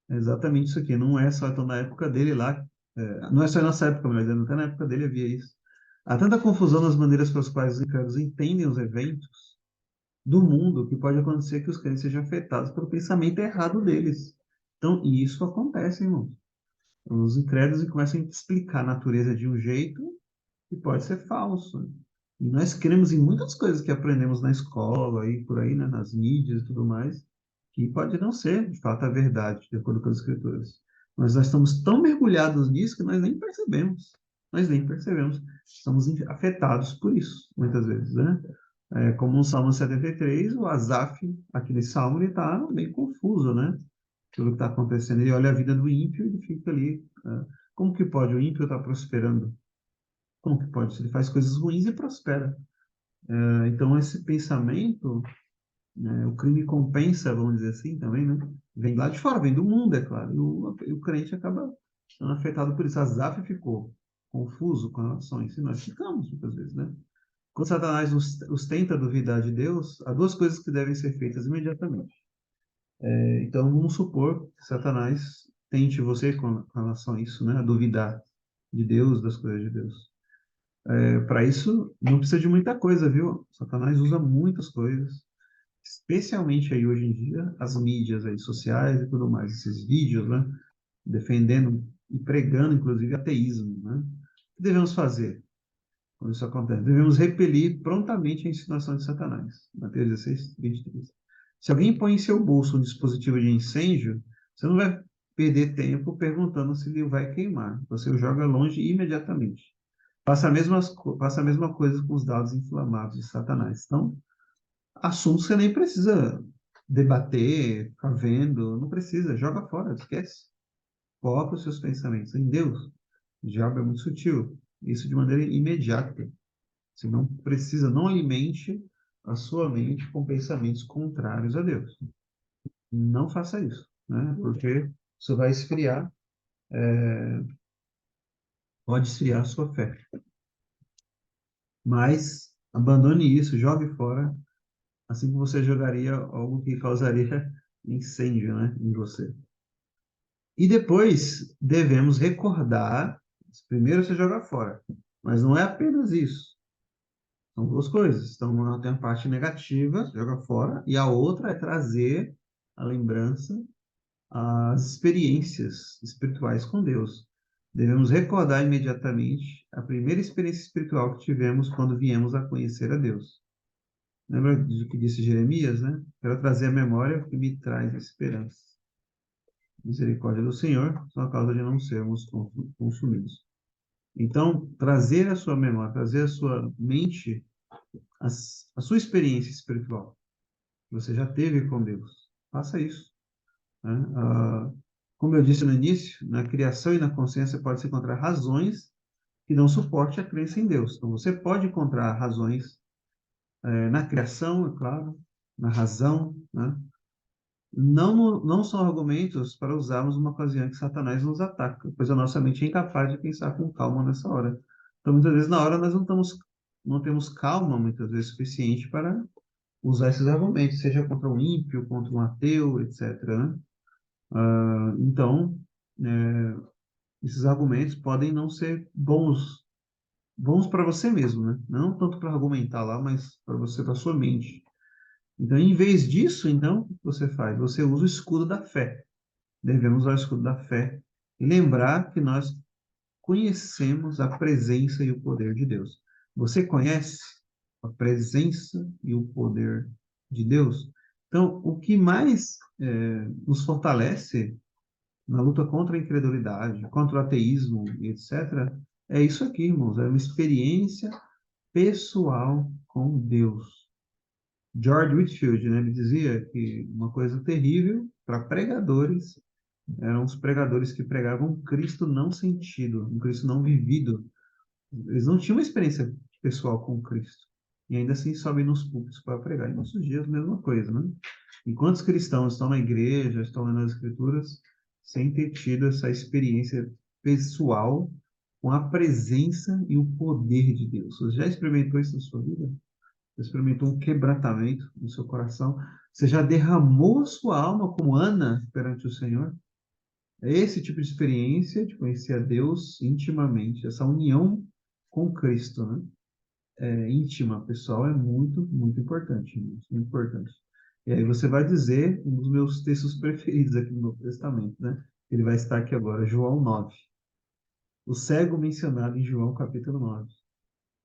É exatamente isso aqui. Não é só então, na época dele lá, não é só na nossa época, mas até na época dele havia isso. Há tanta confusão nas maneiras pelas quais os incrédulos entendem os eventos do mundo que pode acontecer que os crentes sejam afetados pelo pensamento errado deles. Então, e isso acontece, irmão. Os incrédulos começam a explicar a natureza de um jeito que pode ser falso. E nós cremos em muitas coisas que aprendemos na escola e por aí, né, nas mídias e tudo mais, que pode não ser, de fato, a verdade, de acordo com as escrituras. Mas nós estamos tão mergulhados nisso que nós nem percebemos. Nós nem percebemos. Estamos afetados por isso, muitas vezes, né? Como no Salmo 73, o Asaf, aquele salmo, ele está meio confuso, né? Pelo que está acontecendo. Ele olha a vida do ímpio e ele fica ali. Como que pode o ímpio estar prosperando? Como que pode? Ele faz coisas ruins e prospera. Então, esse pensamento, né, o crime compensa, vamos dizer assim, também, né? Vem lá de fora, vem do mundo, é claro. E o crente acaba sendo afetado por isso. Asaf ficou confuso com relação a isso, e nós ficamos, muitas vezes, né? Quando Satanás os tenta duvidar de Deus, há duas coisas que devem ser feitas imediatamente. Então, vamos supor que Satanás tente você com relação a isso, né? A duvidar de Deus, das coisas de Deus. Para isso, não precisa de muita coisa, viu? Satanás usa muitas coisas, especialmente aí hoje em dia, as mídias aí sociais e tudo mais, esses vídeos, né? Defendendo e pregando, inclusive, ateísmo, né? O que devemos fazer quando isso acontece? Devemos repelir prontamente a insinuação de Satanás. Mateus 16, 23. Se alguém põe em seu bolso um dispositivo de incêndio, você não vai perder tempo perguntando se ele vai queimar. Você o joga longe imediatamente. Faça a mesma coisa com os dados inflamados de Satanás. Então, assuntos que você nem precisa debater, ficar vendo, não precisa, joga fora, esquece. Coloca os seus pensamentos em Deus. O diabo é muito sutil. Isso de maneira imediata. Você não precisa, não alimente a sua mente com pensamentos contrários a Deus. Não faça isso, né? Porque isso vai esfriar, pode esfriar a sua fé. Mas abandone isso, jogue fora, assim como você jogaria algo que causaria incêndio, né, em você. E depois devemos recordar, primeiro você joga fora, mas não é apenas isso. São duas coisas. Então, uma tem a parte negativa, joga fora, e a outra é trazer a lembrança, as experiências espirituais com Deus. Devemos recordar imediatamente a primeira experiência espiritual que tivemos quando viemos a conhecer a Deus. Lembra do que disse Jeremias, né? Quero trazer à memória o que me traz esperança. Misericórdia do Senhor são a causa de não sermos consumidos. Então, trazer a sua memória, trazer a sua mente, a sua experiência espiritual, que você já teve com Deus. Faça isso, né? Como eu disse no início, na criação e na consciência pode-se encontrar razões que dão suporte à crença em Deus. Então, você pode encontrar razões na criação, é claro, na razão, né? Não são argumentos para usarmos uma ocasião que Satanás nos ataca, pois a nossa mente é incapaz de pensar com calma nessa hora. Então, muitas vezes, na hora, nós não temos calma, muitas vezes, suficiente para usar esses argumentos, seja contra um ímpio, contra um ateu, etc., né? Então, é, esses argumentos podem não ser bons para você mesmo, né? Não tanto para argumentar lá, mas para você, para sua mente. Então, em vez disso, então, o que você faz? Você usa o escudo da fé. Devemos usar o escudo da fé e lembrar que nós conhecemos a presença e o poder de Deus. Você conhece a presença e o poder de Deus? Então, o que mais nos fortalece na luta contra a incredulidade, contra o ateísmo e etc., é isso aqui, irmãos, é uma experiência pessoal com Deus. George Whitefield, né, ele dizia que uma coisa terrível para pregadores eram os pregadores que pregavam um Cristo não sentido, um Cristo não vivido. Eles não tinham uma experiência pessoal com Cristo. E ainda assim sobem nos púlpitos para pregar. Em nossos dias, a mesma coisa, né? Enquanto os cristãos estão na igreja, estão lendo as Escrituras, sem ter tido essa experiência pessoal com a presença e o poder de Deus. Você já experimentou isso na sua vida? Você experimentou um quebrantamento no seu coração? Você já derramou a sua alma como Ana perante o Senhor? É esse tipo de experiência de conhecer a Deus intimamente, essa união com Cristo, né? Íntima, pessoal, é muito, muito importante, muito importante. E aí você vai dizer um dos meus textos preferidos aqui no Novo Testamento, né? Ele vai estar aqui agora, João 9. O cego mencionado em João capítulo 9.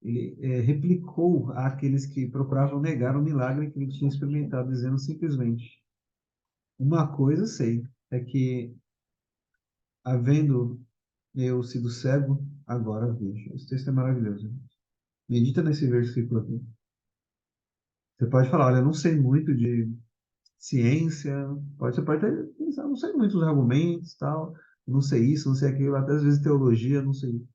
Ele replicou àqueles que procuravam negar o milagre que ele tinha experimentado, dizendo simplesmente: uma coisa sei, é que, havendo eu sido cego, agora vejo. Esse texto é maravilhoso. Medita nesse versículo aqui. Você pode falar, olha, eu não sei muito de ciência, você pode até pensar, não sei muito dos argumentos, tal, não sei isso, não sei aquilo, até às vezes teologia, não sei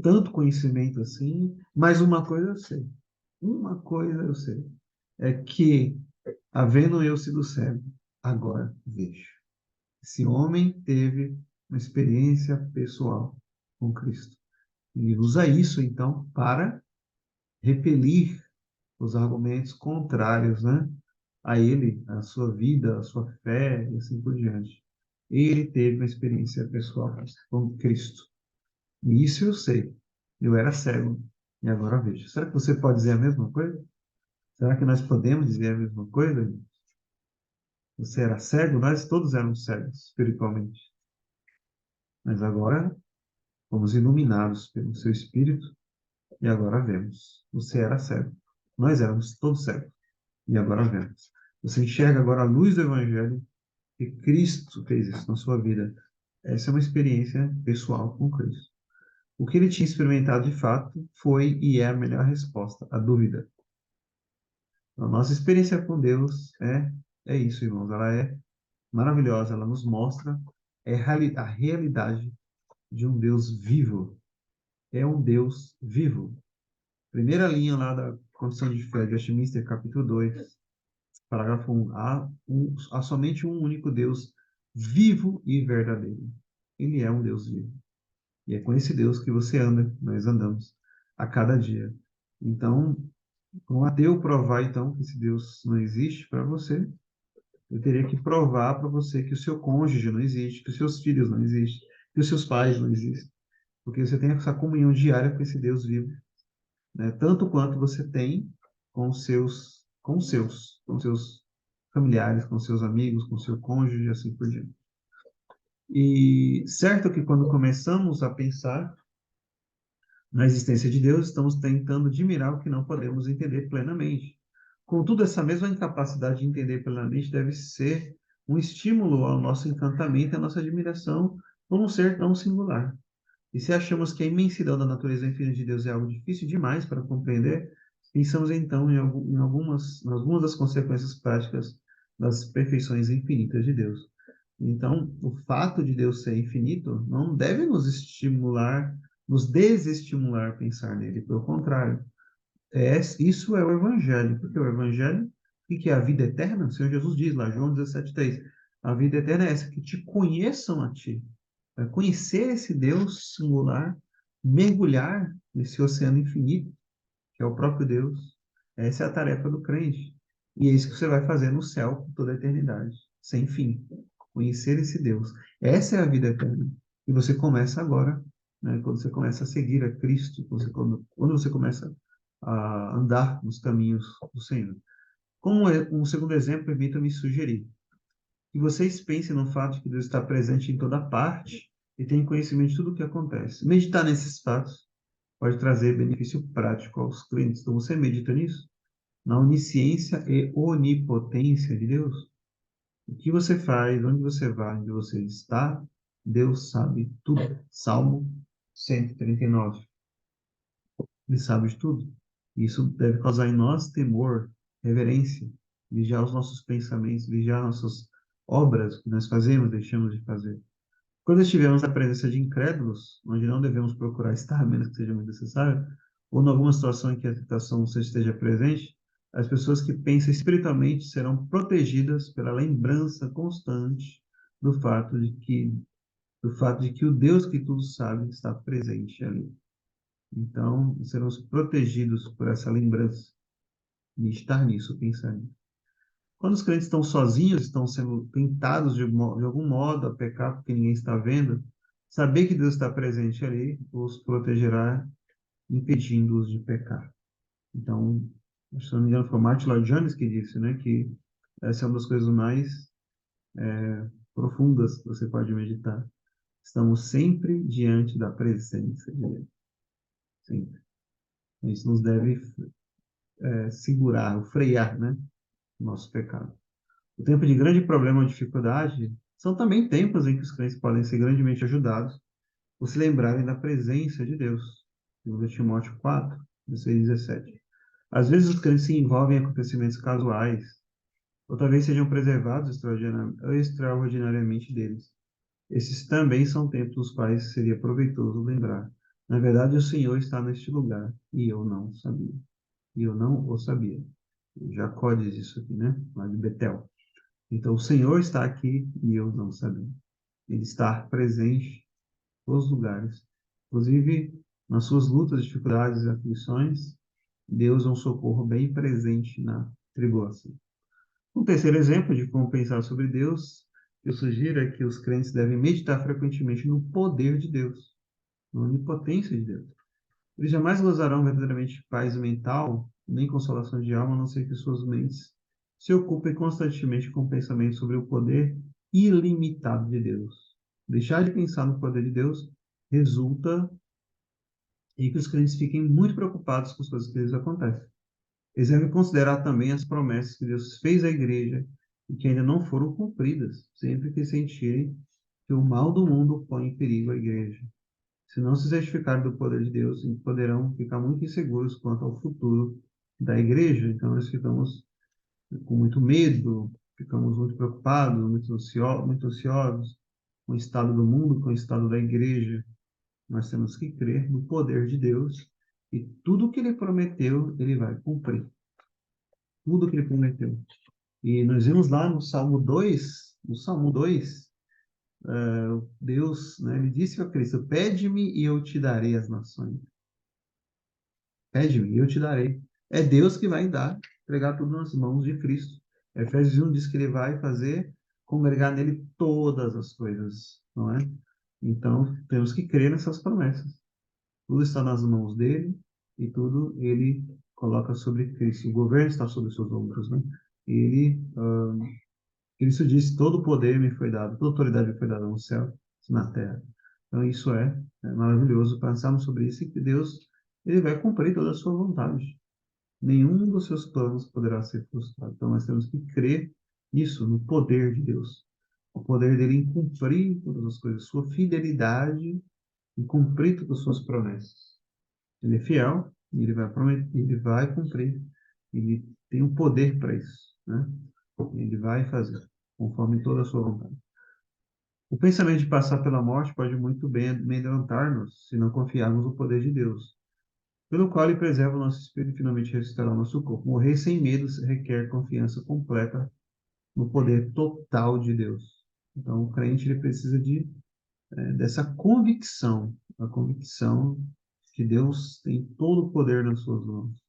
tanto conhecimento assim, mas uma coisa eu sei, é que, havendo eu sido cego, agora vejo. Esse homem teve uma experiência pessoal com Cristo. E usa isso, então, para repelir os argumentos contrários, né, a ele, a sua vida, a sua fé e assim por diante. Ele teve uma experiência pessoal com Cristo. E isso eu sei. Eu era cego e agora vejo. Será que você pode dizer a mesma coisa? Será que nós podemos dizer a mesma coisa? Você era cego? Nós todos éramos cegos espiritualmente. Mas agora fomos iluminados pelo seu Espírito e agora vemos. Você era cego. Nós éramos todos cegos e agora vemos. Você enxerga agora a luz do Evangelho e Cristo fez isso na sua vida. Essa é uma experiência pessoal com Cristo. O que ele tinha experimentado de fato foi e é a melhor resposta à dúvida. A nossa experiência com Deus é isso, irmãos. Ela é maravilhosa. Ela nos mostra a realidade de um Deus vivo. É um Deus vivo. Primeira linha lá da Confissão de Fé de Westminster, capítulo 2, parágrafo 1. Há somente um único Deus vivo e verdadeiro. Ele é um Deus vivo. E é com esse Deus que você anda, nós andamos, a cada dia. Então, um ateu provar, então, que esse Deus não existe para você, eu teria que provar para você que o seu cônjuge não existe, que os seus filhos não existem, que os seus pais não existem. Porque você tem essa comunhão diária com esse Deus vivo, né? Tanto quanto você tem com os seus familiares, com seus amigos, com seu cônjuge, e assim por diante. E certo que quando começamos a pensar na existência de Deus, estamos tentando admirar o que não podemos entender plenamente. Contudo, essa mesma incapacidade de entender plenamente deve ser um estímulo ao nosso encantamento e à nossa admiração por um ser tão singular. E se achamos que a imensidão da natureza infinita de Deus é algo difícil demais para compreender, pensamos então em algumas das consequências práticas das perfeições infinitas de Deus. Então, o fato de Deus ser infinito não deve nos estimular, nos desestimular a pensar nele. Pelo contrário, isso é o Evangelho. Porque o Evangelho, o que é a vida eterna? O Senhor Jesus diz lá, João 17,3, a vida eterna é essa, que te conheçam a ti. É conhecer esse Deus singular, mergulhar nesse oceano infinito, que é o próprio Deus. Essa é a tarefa do crente. E é isso que você vai fazer no céu por toda a eternidade, sem fim. Conhecer esse Deus. Essa é a vida eterna. E você começa agora, né, quando você começa a seguir a Cristo, quando você começa a andar nos caminhos do Senhor. Como um segundo exemplo, permita-me sugerir que vocês pensem no fato de que Deus está presente em toda parte e tem conhecimento de tudo o que acontece. Meditar nesses fatos pode trazer benefício prático aos clientes. Então, você medita nisso? Na onisciência e onipotência de Deus? O que você faz, onde você vai, onde você está, Deus sabe tudo. Salmo 139. Ele sabe de tudo. Isso deve causar em nós temor, reverência, vigiar os nossos pensamentos, vigiar nossas obras que nós fazemos, deixamos de fazer. Quando estivermos na presença de incrédulos, onde não devemos procurar estar, a menos que seja muito necessário, ou em alguma situação em que a tentação esteja presente, as pessoas que pensam espiritualmente serão protegidas pela lembrança constante do do fato de que o Deus que tudo sabe está presente ali. Então, seremos protegidos por essa lembrança de estar nisso, pensar nisso. Quando os crentes estão sozinhos, estão sendo tentados de algum modo a pecar porque ninguém está vendo, saber que Deus está presente ali os protegerá, impedindo-os de pecar. Então, se não me engano, foi o Martin Lloyd Jones que disse, né, que essa é uma das coisas mais profundas que você pode meditar. Estamos sempre diante da presença de Deus. Sempre. Isso nos deve segurar, frear, né, o nosso pecado. O tempo de grande problema ou dificuldade são também tempos em que os crentes podem ser grandemente ajudados por se lembrarem da presença de Deus. 2 Timóteo 4, 16 e 17. Às vezes os crentes se envolvem em acontecimentos casuais, ou talvez sejam preservados extraordinariamente deles. Esses também são tempos nos quais seria proveitoso lembrar. Na verdade, o Senhor está neste lugar, e eu não sabia. E eu não o sabia. Jacó diz isso aqui, né? Lá de Betel. Então, o Senhor está aqui e eu não sabia. Ele está presente em todos os lugares. Inclusive, nas suas lutas, dificuldades e aflições, Deus é um socorro bem presente na tribulação. Um terceiro exemplo de como pensar sobre Deus, eu sugiro é que os crentes devem meditar frequentemente no poder de Deus, na onipotência de Deus. Eles jamais gozarão verdadeiramente de paz mental, nem consolação de alma, a não ser que suas mentes se ocupem constantemente com pensamentos sobre o poder ilimitado de Deus. Deixar de pensar no poder de Deus resulta em que os crentes fiquem muito preocupados com as coisas que lhes acontecem. Eles devem considerar também as promessas que Deus fez à igreja e que ainda não foram cumpridas, sempre que sentirem que o mal do mundo põe em perigo a igreja. Se não se certificarem do poder de Deus, poderão ficar muito inseguros quanto ao futuro da igreja. Então, nós ficamos com muito medo, ficamos muito preocupados, muito ansiosos com o estado do mundo, com o estado da igreja. Nós temos que crer no poder de Deus e tudo o que ele prometeu, ele vai cumprir. Tudo o que ele prometeu. E nós vimos lá no Salmo 2, Deus, né, ele disse a Cristo: pede-me e eu te darei as nações. Pede-me e eu te darei. É Deus que vai dar, entregar tudo nas mãos de Cristo. Efésios 1 diz que ele vai fazer congregar nele todas as coisas, não é? Então, temos que crer nessas promessas. Tudo está nas mãos dele e tudo ele coloca sobre Cristo. O governo está sobre seus ombros, né? ele, Cristo disse, todo o poder me foi dado, toda autoridade me foi dada no céu e na terra. Então, isso é maravilhoso pensarmos sobre isso e que Deus, ele vai cumprir toda a sua vontade. Nenhum dos seus planos poderá ser frustrado. Então, nós temos que crer nisso, no poder de Deus. O poder dele em cumprir todas as coisas, sua fidelidade em cumprir todas as suas promessas. Ele é fiel, e ele vai prometer, ele vai cumprir. Ele tem o poder para isso, né? Ele vai fazer, conforme toda a sua vontade. O pensamento de passar pela morte pode muito bem amedrontar-nos, se não confiarmos no poder de Deus, pelo qual ele preserva o nosso espírito e finalmente ressuscitará o nosso corpo. Morrer sem medo requer confiança completa no poder total de Deus. Então, o crente ele precisa dessa convicção, a convicção que Deus tem todo o poder nas suas mãos.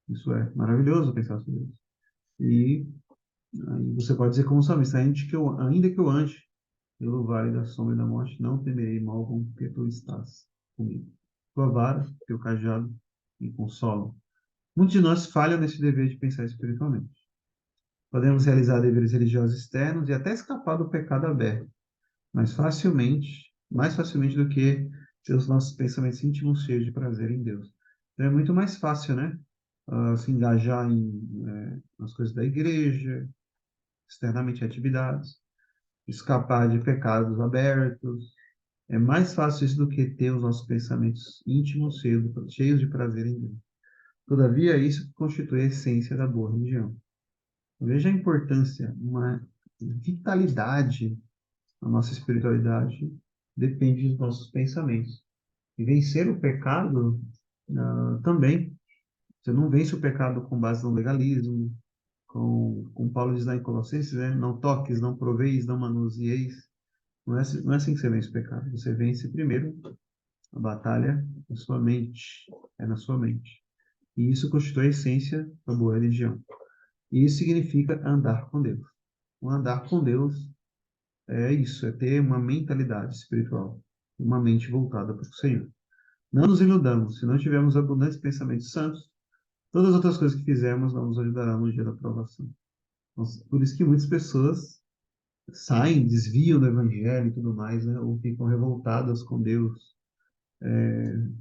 Isso é maravilhoso pensar sobre isso. E aí você pode dizer como salmista, ainda que eu ande pelo vale da sombra e da morte, não temerei mal algum, porque tu estás comigo. Tua vara, teu cajado me consolam. Muitos de nós falham nesse dever de pensar espiritualmente. Podemos realizar deveres religiosos externos e até escapar do pecado aberto, mais facilmente do que ter os nossos pensamentos íntimos cheios de prazer em Deus. Então é muito mais fácil, né? Se engajar nas coisas da igreja, externamente em atividades, escapar de pecados abertos. É mais fácil isso do que ter os nossos pensamentos íntimos cheios de prazer em Deus. Todavia, isso constitui a essência da boa religião. Veja a importância, uma vitalidade na nossa espiritualidade depende dos nossos pensamentos. E vencer o pecado também. Você não vence o pecado com base no legalismo, com Paulo diz lá em Colossenses, né? Não toques, não proveis, não manusieis. Não é assim que você vence o pecado. Você vence primeiro a batalha na sua mente. É na sua mente. E isso constitui a essência da boa religião. E isso significa andar com Deus. O andar com Deus é isso, é ter uma mentalidade espiritual, uma mente voltada para o Senhor. Não nos iludamos, se não tivermos abundantes pensamentos santos, todas as outras coisas que fizermos não nos ajudarão no dia da aprovação. Então, por isso que muitas pessoas saem, desviam do evangelho e tudo mais, né? Ou ficam revoltadas com Deus,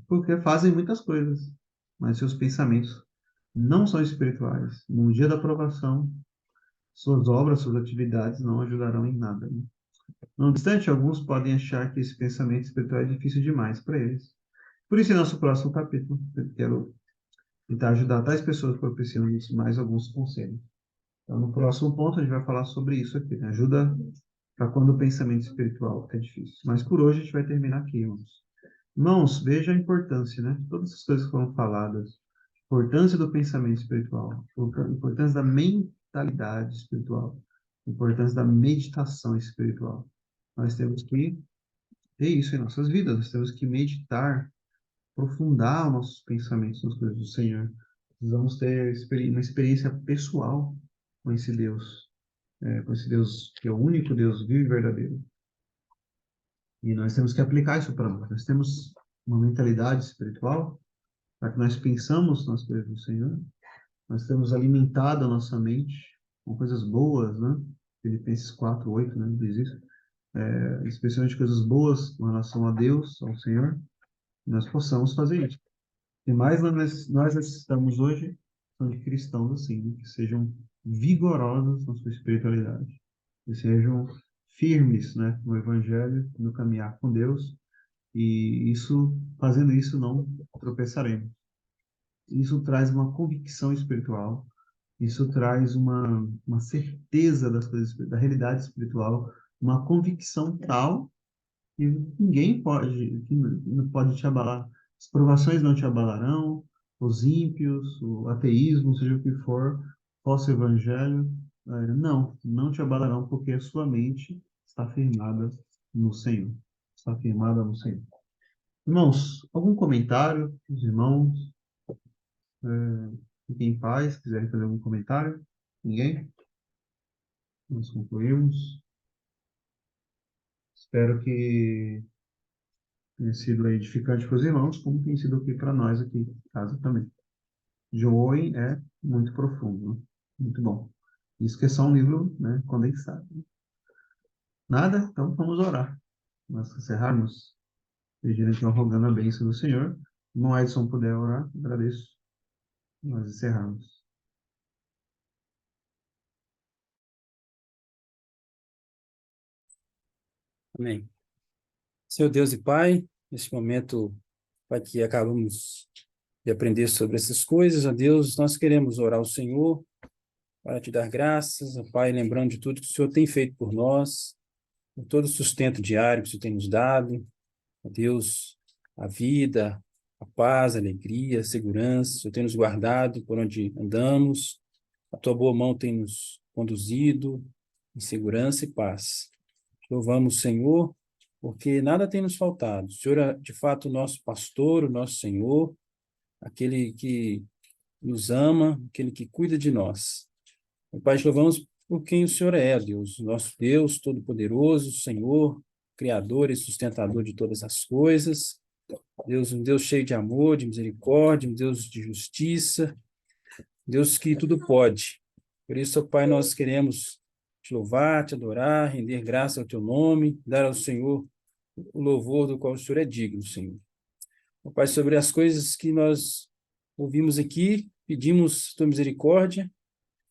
porque fazem muitas coisas, mas seus pensamentos não são espirituais. No dia da aprovação, suas obras, suas atividades não ajudarão em nada, né? Não obstante, alguns podem achar que esse pensamento espiritual é difícil demais para eles. Por isso, em nosso próximo capítulo, eu quero tentar ajudar tais pessoas propiciando mais alguns conselhos. Então, no próximo ponto, a gente vai falar sobre isso aqui, né? Ajuda para quando o pensamento espiritual é difícil. Mas por hoje a gente vai terminar aqui, irmãos. Irmãos, veja a importância, né? Todas as coisas que foram faladas. Importância do pensamento espiritual, importância da mentalidade espiritual, importância da meditação espiritual. Nós temos que ter isso em nossas vidas, nós temos que meditar, aprofundar os nossos pensamentos nas coisas do Senhor. Precisamos ter uma experiência pessoal com com esse Deus que é o único Deus vivo e verdadeiro. E nós temos que aplicar isso para nós. Nós temos uma mentalidade espiritual para que nós pensamos nas coisas do Senhor. Nós temos alimentado a nossa mente com coisas boas, né? Filipenses 4:8, né? Diz isso. Especialmente coisas boas com relação a Deus, ao Senhor, nós possamos fazer isso. E mais nós necessitamos hoje são de cristãos assim, né? Que sejam vigorosos na sua espiritualidade, que sejam firmes, né, no Evangelho, no caminhar com Deus, e fazendo isso, não tropeçaremos. Isso traz uma convicção espiritual, isso traz uma certeza das coisas, da realidade espiritual, uma convicção tal que ninguém pode, que não pode te abalar. As provações não te abalarão, os ímpios, o ateísmo, seja o que for, falso evangelho, não te abalarão, porque a sua mente está firmada no Senhor. Está firmada no Senhor. Irmãos, algum comentário? Os irmãos, fiquem em paz, quiserem fazer algum comentário? Ninguém? Nós concluímos. Espero que tenha sido edificante para os irmãos, como tem sido aqui para nós aqui em casa também. Joey é muito profundo, né? Muito bom. Isso que é só um livro, né, condensado. Nada? Então vamos orar. Nós encerrarmos, pedindo então, rogando a bênção do Senhor. Se o irmão Edson puder orar, agradeço. Nós encerramos. Amém. Senhor Deus e Pai, nesse momento, Pai, que acabamos de aprender sobre essas coisas, ó Deus, nós queremos orar ao Senhor para te dar graças, ó Pai, lembrando de tudo que o Senhor tem feito por nós, por todo o sustento diário que o Senhor tem nos dado, ó Deus, a vida, a paz, a alegria, a segurança, o Senhor tem nos guardado por onde andamos, a tua boa mão tem nos conduzido em segurança e paz. Louvamos o Senhor, porque nada tem nos faltado. O Senhor é, de fato, o nosso pastor, o nosso Senhor, aquele que nos ama, aquele que cuida de nós. Pai, te louvamos por quem o Senhor é, Deus, nosso Deus Todo-Poderoso, Senhor, Criador e sustentador de todas as coisas. Deus, um Deus cheio de amor, de misericórdia, um Deus de justiça, Deus que tudo pode. Por isso, ó Pai, nós queremos te louvar, te adorar, render graça ao teu nome, dar ao Senhor o louvor do qual o Senhor é digno, Senhor. Ó Pai, sobre as coisas que nós ouvimos aqui, pedimos tua misericórdia,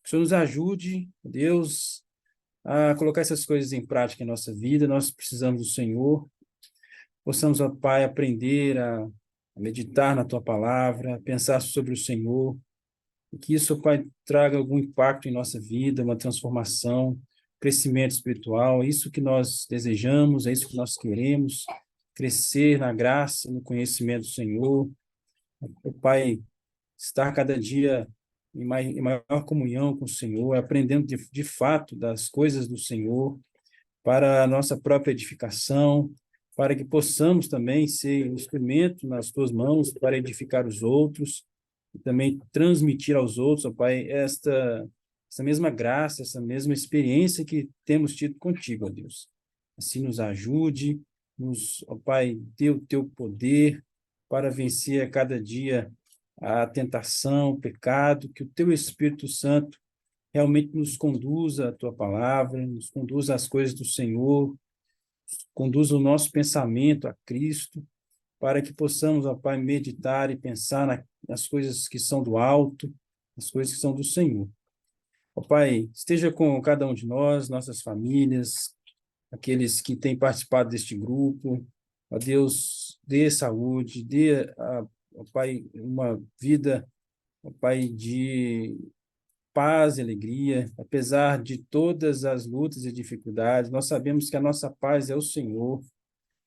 que o Senhor nos ajude, Deus, a colocar essas coisas em prática em nossa vida. Nós precisamos do Senhor. Possamos, ó Pai, aprender a meditar na tua palavra, a pensar sobre o Senhor, e que isso, Pai, traga algum impacto em nossa vida, uma transformação, crescimento espiritual. É isso que nós desejamos, é isso que nós queremos, crescer na graça, no conhecimento do Senhor. O Pai, estar cada dia em maior comunhão com o Senhor, aprendendo de fato das coisas do Senhor, para a nossa própria edificação, para que possamos também ser um instrumento nas tuas mãos para edificar os outros, e também transmitir aos outros, ó Pai, essa mesma graça, essa mesma experiência que temos tido contigo, ó Deus. Assim nos ajude, ó Pai, dê o teu poder para vencer a cada dia a tentação, o pecado, que o teu Espírito Santo realmente nos conduza à tua palavra, nos conduza às coisas do Senhor, conduza o nosso pensamento a Cristo, para que possamos, ó Pai, meditar e pensar nas coisas que são do alto, nas coisas que são do Senhor. Ó Pai, esteja com cada um de nós, nossas famílias, aqueles que têm participado deste grupo. Ó Deus, dê saúde, ó Pai, uma vida, ó Pai, de paz e alegria, apesar de todas as lutas e dificuldades. Nós sabemos que a nossa paz é o Senhor,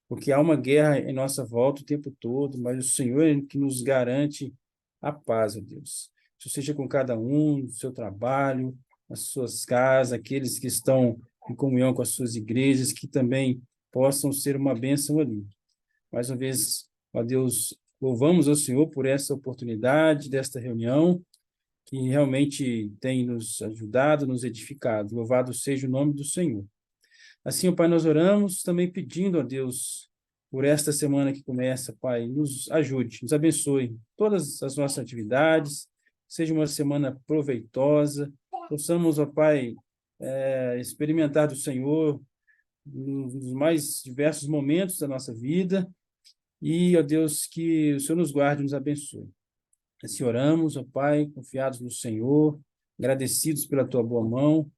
porque há uma guerra em nossa volta o tempo todo, mas o Senhor é que nos garante a paz, ó Deus. Que seja com cada um, no seu trabalho, nas suas casas, aqueles que estão em comunhão com as suas igrejas, que também possam ser uma bênção ali. Mais uma vez, ó Deus, louvamos ao Senhor por essa oportunidade, desta reunião, que realmente tem nos ajudado, nos edificado. Louvado seja o nome do Senhor. Assim, ó Pai, nós oramos também pedindo a Deus por esta semana que começa, Pai, nos ajude, nos abençoe todas as nossas atividades, seja uma semana proveitosa, possamos, ó Pai, experimentar do Senhor nos mais diversos momentos da nossa vida e, ó Deus, que o Senhor nos guarde e nos abençoe. Assim oramos, ó Pai, confiados no Senhor, agradecidos pela tua boa mão,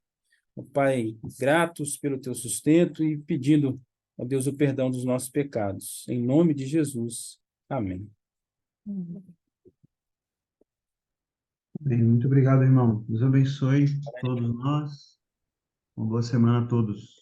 ó Pai, gratos pelo teu sustento e pedindo, ó Deus, o perdão dos nossos pecados. Em nome de Jesus. Amém. Bem, muito obrigado, irmão. Deus abençoe todos nós. Uma boa semana a todos.